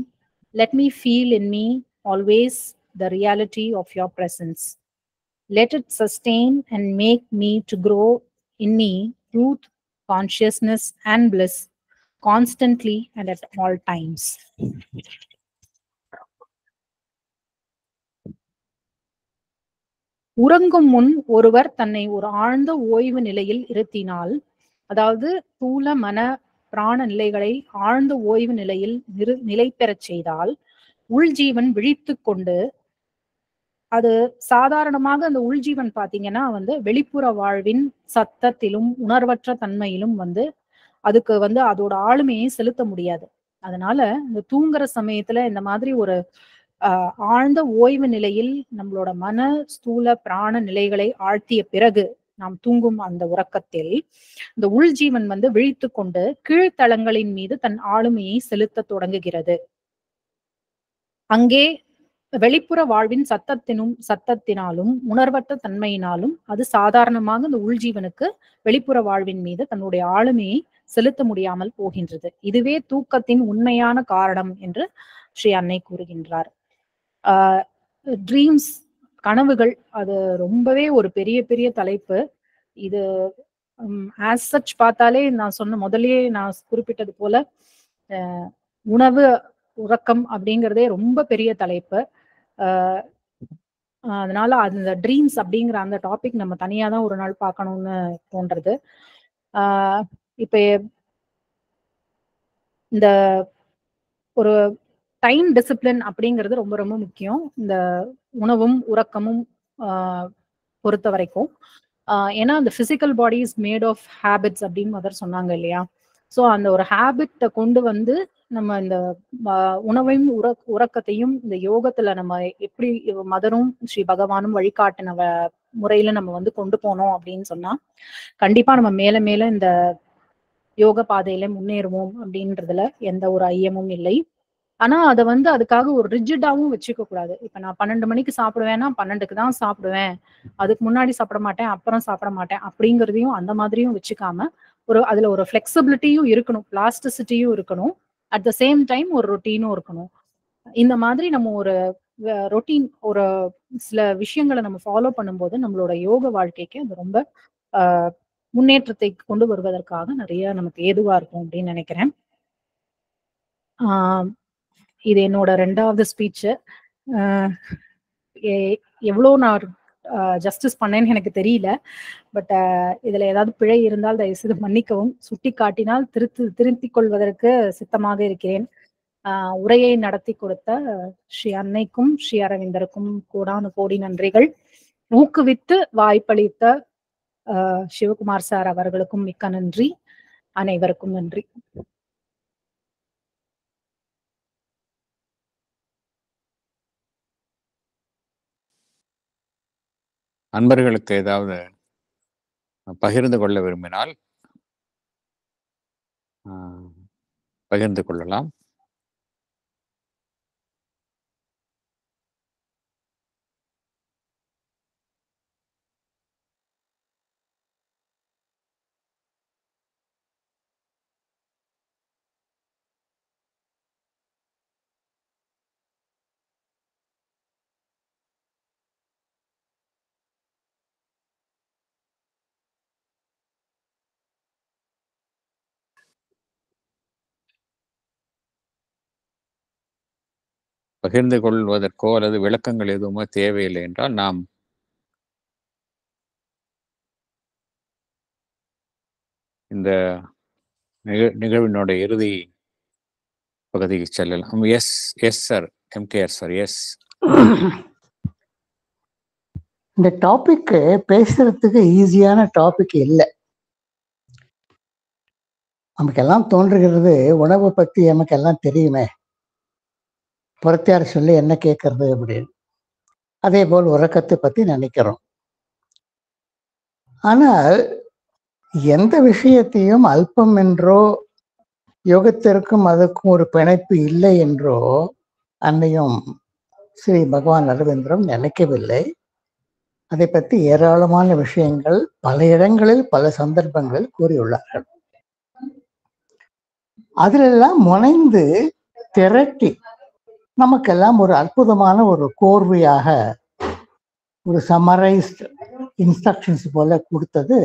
let me feel in me always the reality of your presence. Let it sustain and make me to grow in me truth, consciousness, and bliss constantly and at all times. உறங்கும் முன் ஒருவர் தன்னை ஒரு ஆழ்ந்த ஓய்வு நிலையில் இருத்தினால், அதாவது தூல மன பிராண நிலைகளை ஆழ்ந்த ஓய்வு நிலையில் நிலை பெறச் செய்தால், உள்ஜீவன் விழித்து கொண்டு, அது சாதாரணமாக அந்த உள்ஜீவன் பாத்தீங்கன்னா வந்து வெளிப்புற வாழ்வின் சத்தத்திலும் உணர்வற்ற தன்மையிலும் வந்து அதுக்கு வந்து அதோட ஆளுமையை செலுத்த முடியாது. அதனால இந்த தூங்குற சமயத்துல இந்த மாதிரி ஒரு ஆழ்ந்த ஓய்வு நிலையில் நம்மளோட மன, ஸ்தூல, பிராண நிலைகளை ஆழ்த்திய பிறகு நாம் தூங்கும் அந்த உறக்கத்தில் இந்த உள்ஜீவன் வந்து விழித்து கொண்டு கீழ்த்தளங்களின் மீது தன் ஆளுமையை செலுத்த தொடங்குகிறது. அங்கே வெளிப்புற வாழ்வின் சத்தத்தினாலும் உணர்வற்ற தன்மையினாலும் அது சாதாரணமாக இந்த உள்ஜீவனுக்கு வெளிப்புற வாழ்வின் மீது தன்னுடைய ஆளுமையை செலுத்த முடியாமல் போகின்றது. இதுவே தூக்கத்தின் உண்மையான காரணம் என்று ஸ்ரீ அன்னை கூறுகின்றார். ட்ரீம்ஸ், கனவுகள், அது ரொம்பவே ஒரு பெரிய பெரிய தலைப்பு. இது ஆஸ் சச் பார்த்தாலே நான் சொன்ன முதல்லயே நான் குறிப்பிட்டது போல உணவு, உறக்கம் அப்படிங்கிறதே ரொம்ப பெரிய தலைப்பு. அதனால அந்த ட்ரீம்ஸ் அப்படிங்கிற அந்த டாபிக் நம்ம தனியா தான் ஒரு நாள் பார்க்கணும்னு தோன்றது. இப்ப இந்த ஒரு டைம் டிசிப்ளின் அப்படிங்கிறது ரொம்ப ரொம்ப முக்கியம் இந்த உணவும் உறக்கமும் பொறுத்த வரைக்கும். ஏன்னா அந்த physical body is made of habits அப்படின்னு மதர் சொன்னாங்க இல்லையா. ஸோ அந்த ஒரு ஹேபிட்டை கொண்டு வந்து நம்ம இந்த உணவையும் உறக்கத்தையும் இந்த யோகத்துல நம்ம எப்படி மதரும் ஸ்ரீ பகவானும் வழிகாட்டின முறையில நம்ம வந்து கொண்டு போனோம் அப்படின்னு சொன்னா கண்டிப்பா நம்ம மேல மேல இந்த யோக பாதையில முன்னேறுவோம் அப்படின்றதுல எந்த ஒரு ஐயமும் இல்லை. ஆனா அதை வந்து அதுக்காக ஒரு ரிஜிடாவும் வச்சுக்க கூடாது. இப்ப நான் 12 மணிக்கு சாப்பிடுவேன்னா 12க்கு தான் சாப்பிடுவேன், அதுக்கு முன்னாடி சாப்பிட மாட்டேன், அப்புறம் சாப்பிட மாட்டேன் அப்படிங்கிறதையும் அந்த மாதிரியும் வச்சுக்காம அதுல ஒரு ஃபிளெக்சிபிலிட்டியும் இருக்கணும், பிளாஸ்டிசிட்டியும் இருக்கணும், அட் த சேம் டைம் ஒரு ரொட்டீனும் இருக்கணும். இந்த மாதிரி நம்ம ஒரு ரொட்டீன், ஒரு சில விஷயங்களை நம்ம ஃபாலோ பண்ணும்போது நம்மளோட யோக வாழ்க்கைக்கு அது ரொம்ப முன்னேற்றத்தை கொண்டு வருவதற்காக நிறைய நமக்கு ஏதுவா இருக்கும் அப்படின்னு நினைக்கிறேன். இது என்னோட 2வது ஸ்பீச். எவ்வளோ நான் ஜஸ்டிஸ் பண்ணேன்னு எனக்கு தெரியல. பட் இதுல ஏதாவது பிழை இருந்தால் தயவுசெய்து மன்னிக்கவும். சுட்டி காட்டினால் திருத்திக் கொள்வதற்கு சித்தமாக இருக்கிறேன். உரையை நடத்தி கொடுத்த ஸ்ரீ அன்னைக்கும் ஸ்ரீ அரவிந்தருக்கும் கோடானு கோடி நன்றிகள். ஊக்குவித்து வாய்ப்பளித்த சிவகுமார் சார் அவர்களுக்கும் மிக்க நன்றி. அனைவருக்கும் நன்றி. அன்பர்களுக்கு ஏதாவது பகிர்ந்து கொள்ள விரும்பினால் பகிர்ந்து கொள்ளலாம். பகிர்ந்து கொள்வதற்கோ அல்லது விளக்கங்கள் எதுவுமே தேவையில்லை என்றால் நாம் இந்த நிகழ்வினுடைய இறுதி பகுதிக்கு செல்லலாம். S S sir, MKR sir. Yes, இந்த டாபிக் பேசுறதுக்கு ஈஸியான டாபிக் இல்லை. நமக்கெல்லாம் தோன்றுகிறது உணவை பத்தி நமக்கெல்லாம் தெரியுமே, புறத்தியார் சொல்லி என்ன கேட்கறது அப்படின்னு. அதே போல் உறக்கத்தை பத்தி நினைக்கிறோம். ஆனால் எந்த விஷயத்தையும் அல்பம் என்றோ யோகத்திற்கும் அதுக்கும் ஒரு பிணைப்பு இல்லை என்றோ அன்னையும் ஸ்ரீ பகவான் அரவிந்தரும் நினைக்கவில்லை. அதை பற்றி ஏராளமான விஷயங்கள் பல இடங்களில் பல சந்தர்ப்பங்களில் கூறியுள்ளார்கள். அதிலெல்லாம் முனைந்து திரட்டி நமக்கெல்லாம் ஒரு அற்புதமான ஒரு கோர்வையாக ஒரு சம்மரைஸ்ட் இன்ஸ்ட்ரக்ஷன்ஸ் போல கொடுத்தது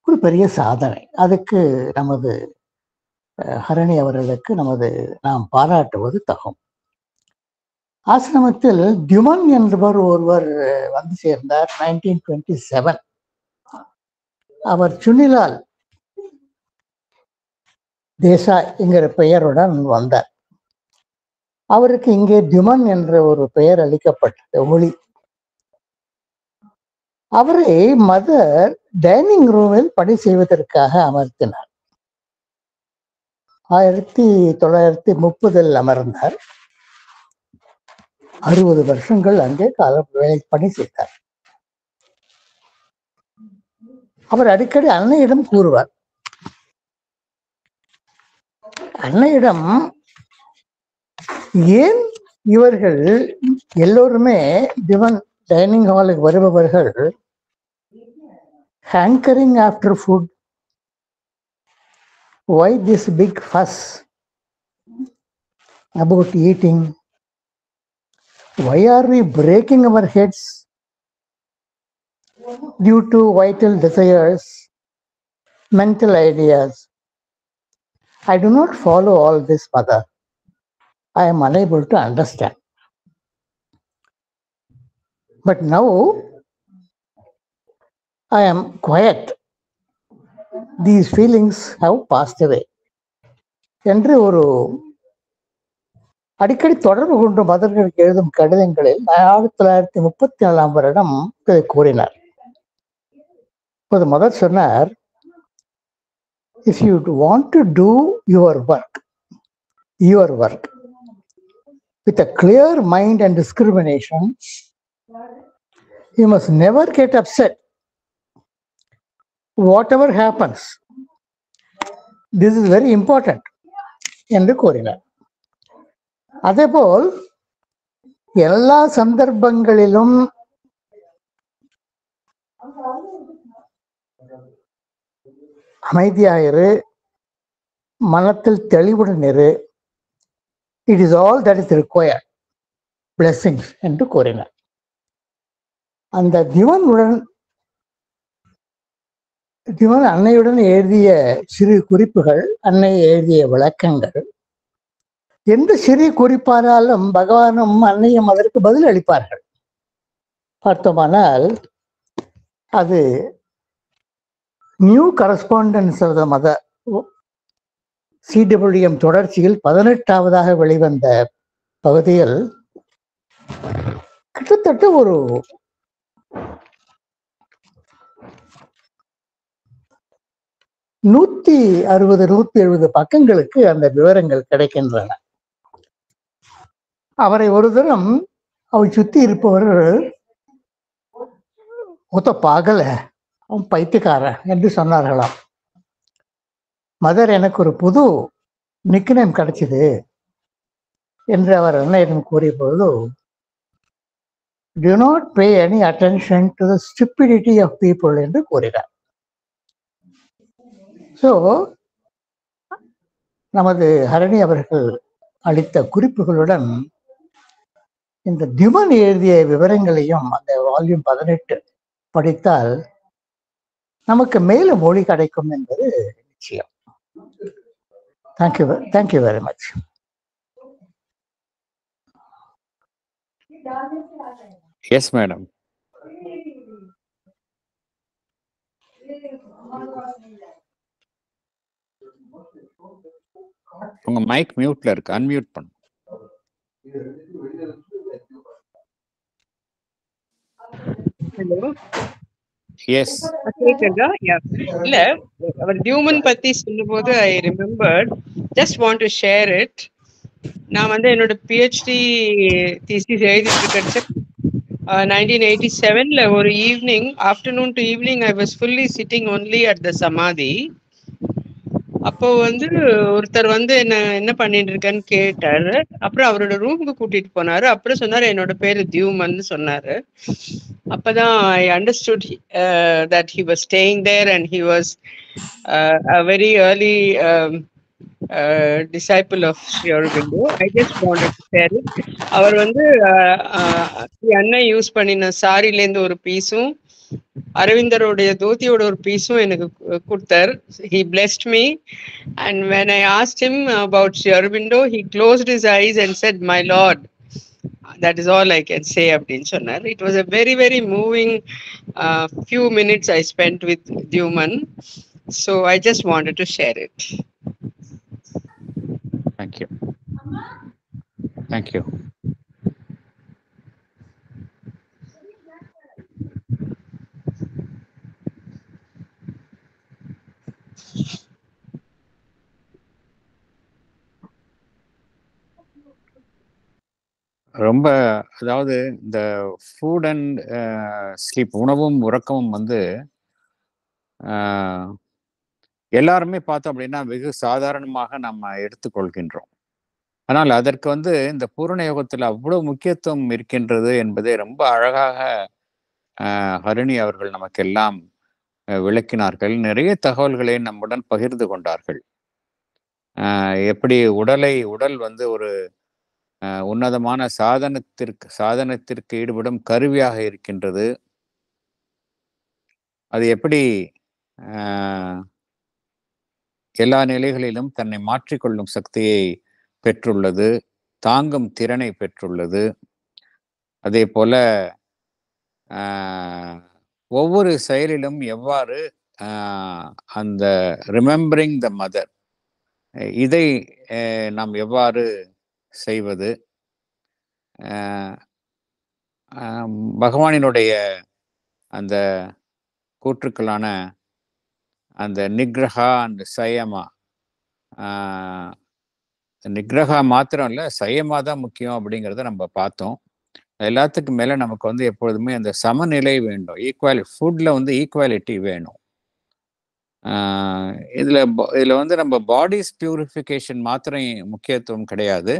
ஒரு பெரிய சாதனை. அதுக்கு நமது ஹரணி அவர்களுக்கு நாம் பாராட்டுவது தகும். ஆசிரமத்தில் டியூமன் என்பவர் ஒருவர் வந்து சேர்ந்தார் 1927. அவர் சுனிலால் தேசாய் என்கிற பெயருடன் வந்தார். அவருக்கு இங்கே டியூமன் என்ற ஒரு பெயர் அளிக்கப்பட்டது, ஒளி. அவரை மதர் டைனிங் ரூமில் பணி செய்வதற்காக அமர்த்தினார். 1930 அமர்ந்தார். 60 வருஷங்கள் அங்கே பணி செய்தார். அவர் அடிக்கடி அன்னையிடம் கூறுவார். அன்னையிடம் ஏன் இவர்கள் எல்லோருமே டிவன் டைனிங் ஹாலுக்கு வருபவர்கள் hankering after food, why this big fuss about eating, why are we breaking our heads due to vital desires, mental ideas? I do not follow all this, mother. I am unable to understand. But now I am quiet. These feelings have passed away. என்று ஒரு அடிக்கடி தொடர்பு கொண்டு மதர்களுக்கு எழுதும் கடிதங்களில் 1934 இதை கூறினார். இப்போது mother சொன்னார், if you want to do your work with a clear mind and discrimination, you must never get upset. Whatever happens, this is very important என்று கூறினார். அதேபோல் எல்லா சந்தர்ப்பங்களிலும் அமைதியாயிரு, மனத்தில் தெளிவுடன் இரு, it is all that is required, blessings என்று கூறினார். அந்த திவன் அன்னையுடன் எழுதிய சிறு குறிப்புகள், அன்னை எழுதிய விளக்கங்கள், எந்த சிறு குறிப்பானாலும் பகவானும் அன்னையும் அதற்கு பதில் அளிப்பார்கள். பார்த்தோமானால் அது new correspondence of the mother CWM தொடர்ச்சியில் 18வதாக வெளிவந்த பகுதியில் கிட்டத்தட்ட ஒரு 160-170 பக்கங்களுக்கு அந்த விவரங்கள் கிடைக்கின்றன. அவரை ஒரு தரம் அவரை சுற்றி இருப்பவர்கள் ஒத்த பாகல அவன் பைத்தியக்காரன் என்று சொன்னார்களாம். மதர், எனக்கு ஒரு புது நிக்நேம் கிடைச்சது என்று அவர் அன்னையிடம் கூறிய பொழுது, do not pay any attention to the stupidity of people என்று கூறினார். ஸோ நமது ஹரணி அவர்கள் அளித்த குறிப்புகளுடன் இந்த தியுமன் எழுதிய விவரங்களையும் அந்த வால்யூம் 18 படித்தால் நமக்கு மேலும் மொழி கிடைக்கும் என்பது நிச்சயம். Thank you very much. Yes madam. உங்க மைக் மியூட்ல இருக்கு, அன்மியூட் பண்ணு. ஹலோ, எஸ் கேக்குதா? இல்ல, அவர் டியூமன் பத்தி சொல்லும்போது I remembered, just want to share it. நான் வந்து என்னோட பிஹெச்டி தீசிஸ் எழுதிட்டு இருக்கிறச்ச 1987ல ஒரு evening, afternoon to evening, I was fully sitting only at the samadhi. அப்போ வந்து ஒருத்தர் வந்து என்ன பண்ணிட்டு இருக்கேன்னு கேட்டாரு. அப்புறம் அவரோட ரூமுக்கு கூட்டிட்டு போனாரு. அப்புறம் சொன்னாரு என்னோட பேரு தியூமன் சொன்னாரு. அப்பதான் I understood that he was staying there and he was a very early disciple of Sri Aurobindo. I just wanted to share it. அவர் வந்து அண்ணன் யூஸ் பண்ணின சாரிலேருந்து ஒரு பீஸும் அரவிந்தருடைய தோத்தியோட ஒரு பீஸும் எனக்கு கொடுத்தார். He blessed me, and when I asked him about Sri Aurobindo, he closed his eyes and said, "My Lord." That is all I can say அப்படின்னு சொன்னார். It was a very very moving few minutes I spent with Dyuman, so I just wanted to share it. Thank you. Thank you. ரொம்ப, அதாவது இந்த food and sleep, உணவும் உறக்கமும் வந்து எல்லாருமே பார்த்தோம் அப்படின்னா வெகு சாதாரணமாக நம்ம எடுத்துக்கொள்கின்றோம். ஆனால் அதற்கு வந்து இந்த பூரண யோகத்தில் அவ்வளவு முக்கியத்துவம் இருக்கின்றது என்பதை ரொம்ப அழகாக ஹரிணி அவர்கள் நமக்கெல்லாம் விளக்கினார்கள். நிறைய தகவல்களை நம்முடன் பகிர்ந்து கொண்டார்கள். எப்படி உடல் வந்து ஒரு உன்னதமான சாதனத்திற்கு ஈடுபடும் கருவியாக இருக்கின்றது. அது எப்படி எல்லா நிலைகளிலும் தன்னை மாற்றிக்கொள்ளும் சக்தியை பெற்றுள்ளது, தாங்கும் திறனை பெற்றுள்ளது. அதே போல ஒவ்வொரு செயலிலும் எவ்வாறு அந்த ரிமெம்பரிங் த மதர், இதை நாம் எவ்வாறு செய்வது, பகவானினுடைய அந்த கூற்றுக்களான அந்த நிக்ரஹா அண்ட் சயமா, நிக்ரஹா மாத்திரம் இல்லை, சயமா தான் முக்கியம் அப்படிங்கிறத நம்ம பார்த்தோம். எல்லாத்துக்கும் மேலே நமக்கு வந்து எப்பொழுதுமே அந்த சமநிலை வேண்டும். ஃபுட்டில் வந்து ஈக்குவாலிட்டி வேணும். இதில் வந்து நம்ம பாடிஸ் பியூரிஃபிகேஷன் மாத்திரம் முக்கியத்துவம் கிடையாது.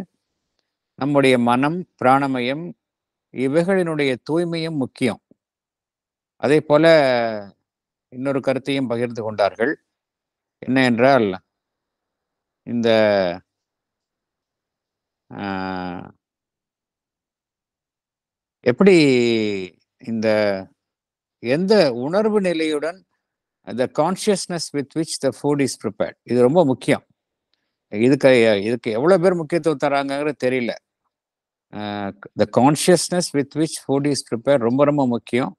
நம்முடைய மனம், பிராணமயம், இவைகளினுடைய தூய்மையும் முக்கியம். அதே போல இன்னொரு கருத்தையும் பகிர்ந்து கொண்டார்கள். என்ன என்றால், இந்த எப்படி இந்த எந்த உணர்வு நிலையுடன் the consciousness with which the food is prepared, இது ரொம்ப முக்கியம். இதுக்கு எவ்வளவு பேர் முக்கியத்துவம் தராங்கிறது தெரியல. the consciousness with which food is prepared ரொம்ப ரொம்ப முக்கியம்.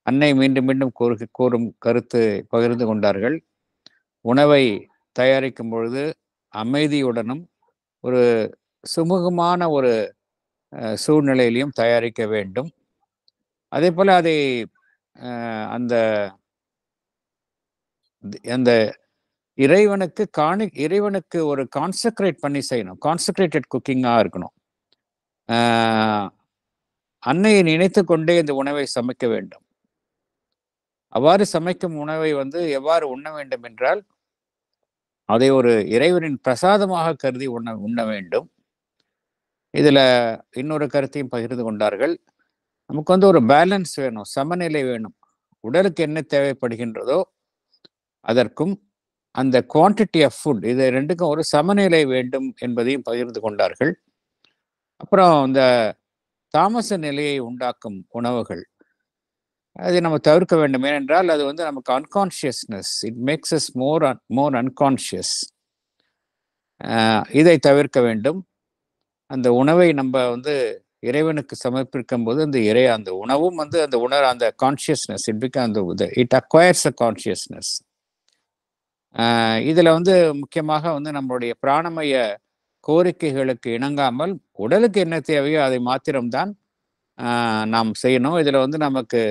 அன்னை மீண்டும் மீண்டும் கூறும் கருத்து பகிர்ந்து கொண்டார்கள். உணவை தயாரிக்கும் பொழுது அமைதியுடனும் ஒரு சுமூகமான ஒரு சூழ்நிலையிலையும் தயாரிக்க வேண்டும். அதே போல அதை அந்த அந்த இறைவனுக்கு ஒரு கான்செக்ரேட் பண்ணி செய்யணும். கான்செக்ரேட்டட் குக்கிங்காக இருக்கணும். அன்னையை நினைத்து கொண்டே இந்த உணவை சமைக்க வேண்டும். அவ்வாறு சமைக்கும் உணவை வந்து எவ்வாறு உண்ண வேண்டும் என்றால், அதை ஒரு இறைவனின் பிரசாதமாக கருதி உண்ண வேண்டும். இதுல இன்னொரு கருத்தையும் பகிர்ந்து கொண்டார்கள். நமக்கு வந்து ஒரு பேலன்ஸ் வேணும், சமநிலை வேணும். உடலுக்கு என்ன தேவைப்படுகின்றதோ அதற்கும் அந்த குவான்டிட்டி ஆஃப் ஃபுட், இது ரெண்டுக்கும் ஒரு சமநிலை வேண்டும் என்பதையும் பகிர்ந்து கொண்டார்கள். அப்புறம் இந்த தாமச நிலையை உண்டாக்கும் உணவுகள், அதை நம்ம தவிர்க்க வேண்டும். ஏனென்றால் அது வந்து நமக்கு unconsciousness, it makes us more unconscious. இதை தவிர்க்க வேண்டும். அந்த உணவை நம்ம வந்து இறைவனுக்கு சமர்ப்பிக்கும் போது அந்த உணவும் வந்து அந்த consciousness it acquires a consciousness. இதுல வந்து முக்கியமாக வந்து நம்மளுடைய பிராணமய கோரிக்கைகளுக்கு இணங்காமல் உடலுக்கு என்ன தேவையோ அதை மாத்திரம்தான் நாம் செய்யணும். இதுல வந்து நமக்கு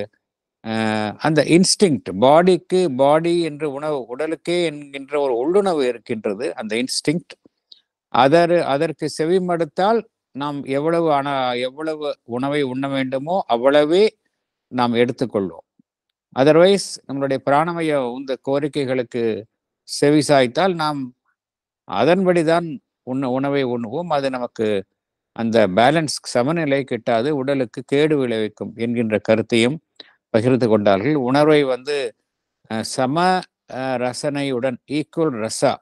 அந்த இன்ஸ்டிங்க்ட், பாடி என்று உணவு, உடலுக்கே என்கின்ற ஒரு உள்ளுணர்வு இருக்கின்றது. அந்த இன்ஸ்டிங்க்ட் அதற்கு செவிமடுத்தால் நாம் எவ்வளவு உணவை உண்ண வேண்டுமோ அவ்வளவே நாம் எடுத்துக்கொள்வோம். அதர்வைஸ் நம்மளுடைய பிராணமய இந்த கோரிக்கைகளுக்கு செவி சாய்த்தால் நாம் அதன்படிதான் உணவை உண்ணுவோம். அது நமக்கு அந்த பேலன்ஸ், சமநிலை கிட்டாது, உடலுக்கு கேடு விளைவிக்கும் என்கின்ற கருத்தையும் பகிர்ந்து கொண்டார்கள். உணர்வை வந்து சம ரசனையுடன், ஈக்குவல் ரசா,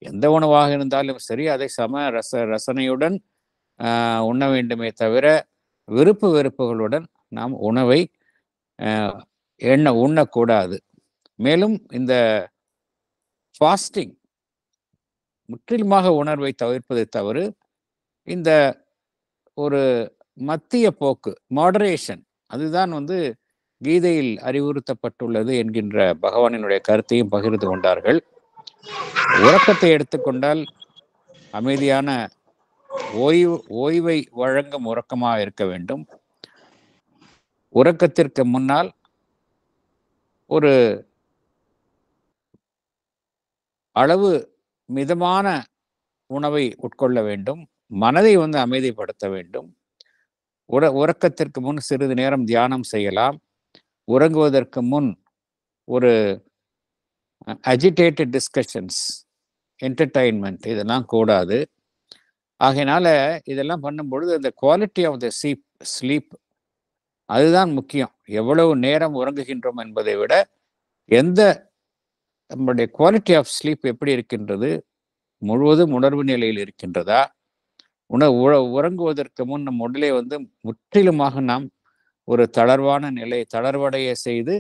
எந்த உணவாக இருந்தாலும் சரி அதை சம ரசனையுடன் உண்ண வேண்டுமே தவிர விருப்பு வெறுப்புகளுடன் நாம் உணவை உண்ணக்கூடாது. மேலும் இந்த ஃபாஸ்டிங் முற்றிலுமாக உணர்வை தவிர்ப்பதை தவிர இந்த ஒரு மத்திய போக்கு, மாடரேஷன், அதுதான் வந்து கீதையில் அறிவுறுத்தப்பட்டுள்ளது என்கின்ற பகவானினுடைய கருத்தையும் பகிர்ந்து கொண்டார்கள். உறக்கத்தை எடுத்துக்கொண்டால் அமைதியான ஓய்வை வழங்கும் உறக்கமாக இருக்க வேண்டும். உறக்கத்திற்கு முன்னால் ஒரு அளவு மிதமான உணவை உட்கொள்ள வேண்டும். மனதை வந்து அமைதிப்படுத்த வேண்டும். உறக்கத்திற்கு முன் சிறிது நேரம் தியானம் செய்யலாம். உறங்குவதற்கு முன் ஒரு அஜிடேட்டட் டிஸ்கஷன்ஸ், என்டர்டைன்மெண்ட் இதெல்லாம் கூடாது. ஆகையினால இதெல்லாம் பண்ணும்பொழுது அந்த குவாலிட்டி ஆஃப் த ஸ்லீப் அதுதான் முக்கியம். எவ்வளவு நேரம் உறங்குகின்றோம் என்பதை விட நம்மளுடைய குவாலிட்டி ஆஃப் ஸ்லீப் எப்படி இருக்கின்றது, முழுவதும் உணர்வு நிலையில் இருக்கின்றதா, உறங்குவதற்கு முன் நம் உடலை வந்து முற்றிலுமாக நாம் ஒரு தளர்வடைய செய்து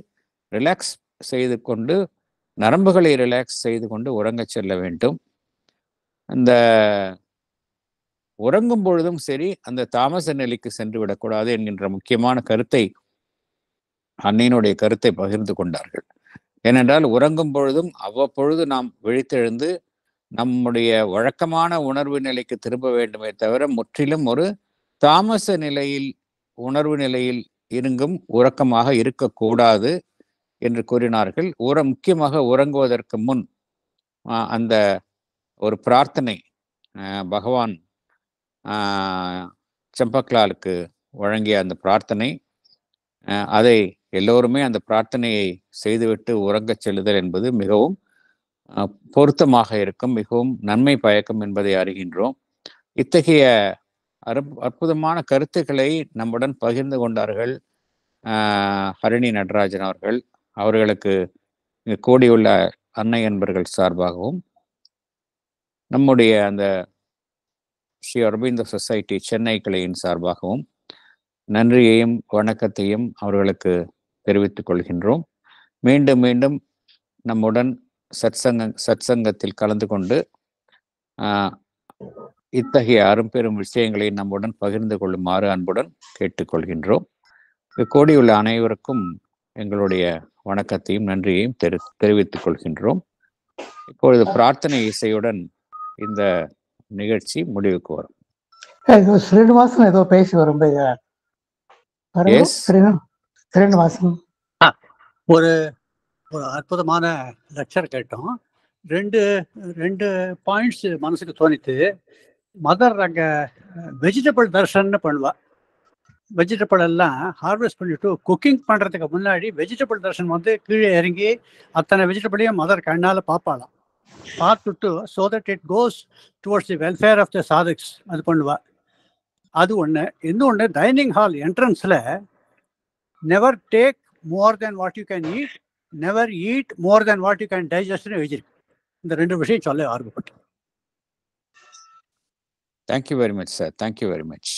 ரிலாக்ஸ் செய்து கொண்டு, நரம்புகளை ரிலாக்ஸ் செய்து கொண்டு உறங்க செல்ல வேண்டும். அந்த உறங்கும் பொழுதும் சரி அந்த தாமச நிலைக்கு சென்று விடக்கூடாது என்கின்ற முக்கியமான கருத்தை, அன்னையினுடைய கருத்தை பகிர்ந்து கொண்டார்கள். ஏனென்றால் உறங்கும் பொழுதும் அவ்வப்பொழுது நாம் விழித்தெழுந்து நம்முடைய வழக்கமான உணர்வு நிலைக்கு திரும்ப வேண்டுமே தவிர முற்றிலும் ஒரு தாமச நிலையில், உணர்வு நிலையில் இருங்கும் உறக்கமாக இருக்கக்கூடாது என்று கூறினார்கள். முக்கியமாக உறங்குவதற்கு முன் அந்த ஒரு பிரார்த்தனை, பகவான் சம்பக்லாலுக்கு வழங்கிய அந்த பிரார்த்தனை, அதை எல்லோருமே அந்த பிரார்த்தனையை செய்துவிட்டு உறங்கச் செல்லுதல் என்பது மிகவும் பொருத்தமாக இருக்கும், மிகவும் நன்மை பயக்கும் என்பதை அறிகின்றோம். இத்தகைய அற்புதமான கருத்துக்களை நம்முடன் பகிர்ந்து கொண்டார்கள் ஹரிணி நடராஜன் அவர்கள். அவர்களுக்கு கூடியுள்ள அன்னை அன்பர்கள் சார்பாகவும் நம்முடைய அந்த ஸ்ரீ அரவிந்த சொசைட்டி சென்னை கிளையின் சார்பாகவும் நன்றியையும் வணக்கத்தையும் அவர்களுக்கு தெரிவித்துக் கொள்கின்றோம். மீண்டும் மீண்டும் நம்முடன் சத்சங்கத்தில் கலந்து கொண்டு இத்தகைய அரும்பெரும் விஷயங்களை நம்முடன் பகிர்ந்து கொள்ளுமாறு அன்புடன் கேட்டுக்கொள்கின்றோம். கூடியுள்ள அனைவருக்கும் எங்களுடைய வணக்கத்தையும் நன்றியையும் தெரிவித்துக் கொள்கின்றோம். இப்பொழுது பிரார்த்தனை இசையுடன் இந்த நிகழ்ச்சி முடிவுக்கு வரும். ஸ்ரீனிவாசன் ஏதோ பேசி விரும்புகிறார். ஸ்ரீனிவாசன் ஒரு அற்புதமான லெக்சர் கேட்டோம். ரெண்டு பாயிண்ட்ஸ் மனசுக்கு தோணித்து. மதர் அங்கே வெஜிடபிள் தர்ஷன்னு பண்ணுவா. வெஜிடபிள் எல்லாம் ஹார்வெஸ்ட் பண்ணிட்டு குக்கிங் பண்ணுறதுக்கு முன்னாடி வெஜிடபிள் தர்ஷன் வந்து கீழே இறங்கி அத்தனை வெஜிடபிளையும் மதர் கண்ணால் பார்ப்பாளாம். பார்த்துட்டு so that it goes towards the welfare of the sadhaks அது பண்ணுவா. அது ஒன்று. இன்னொன்று, டைனிங் ஹால் என்ட்ரன்ஸில் never take more than what you can eat, never eat more than what you can டைஜஸ்ட்னு எழுதிருக்கு. இந்த 2 விஷயம் சொல்ல ஆர்வப்பட்டேன். Thank you very much, sir. Thank you very much.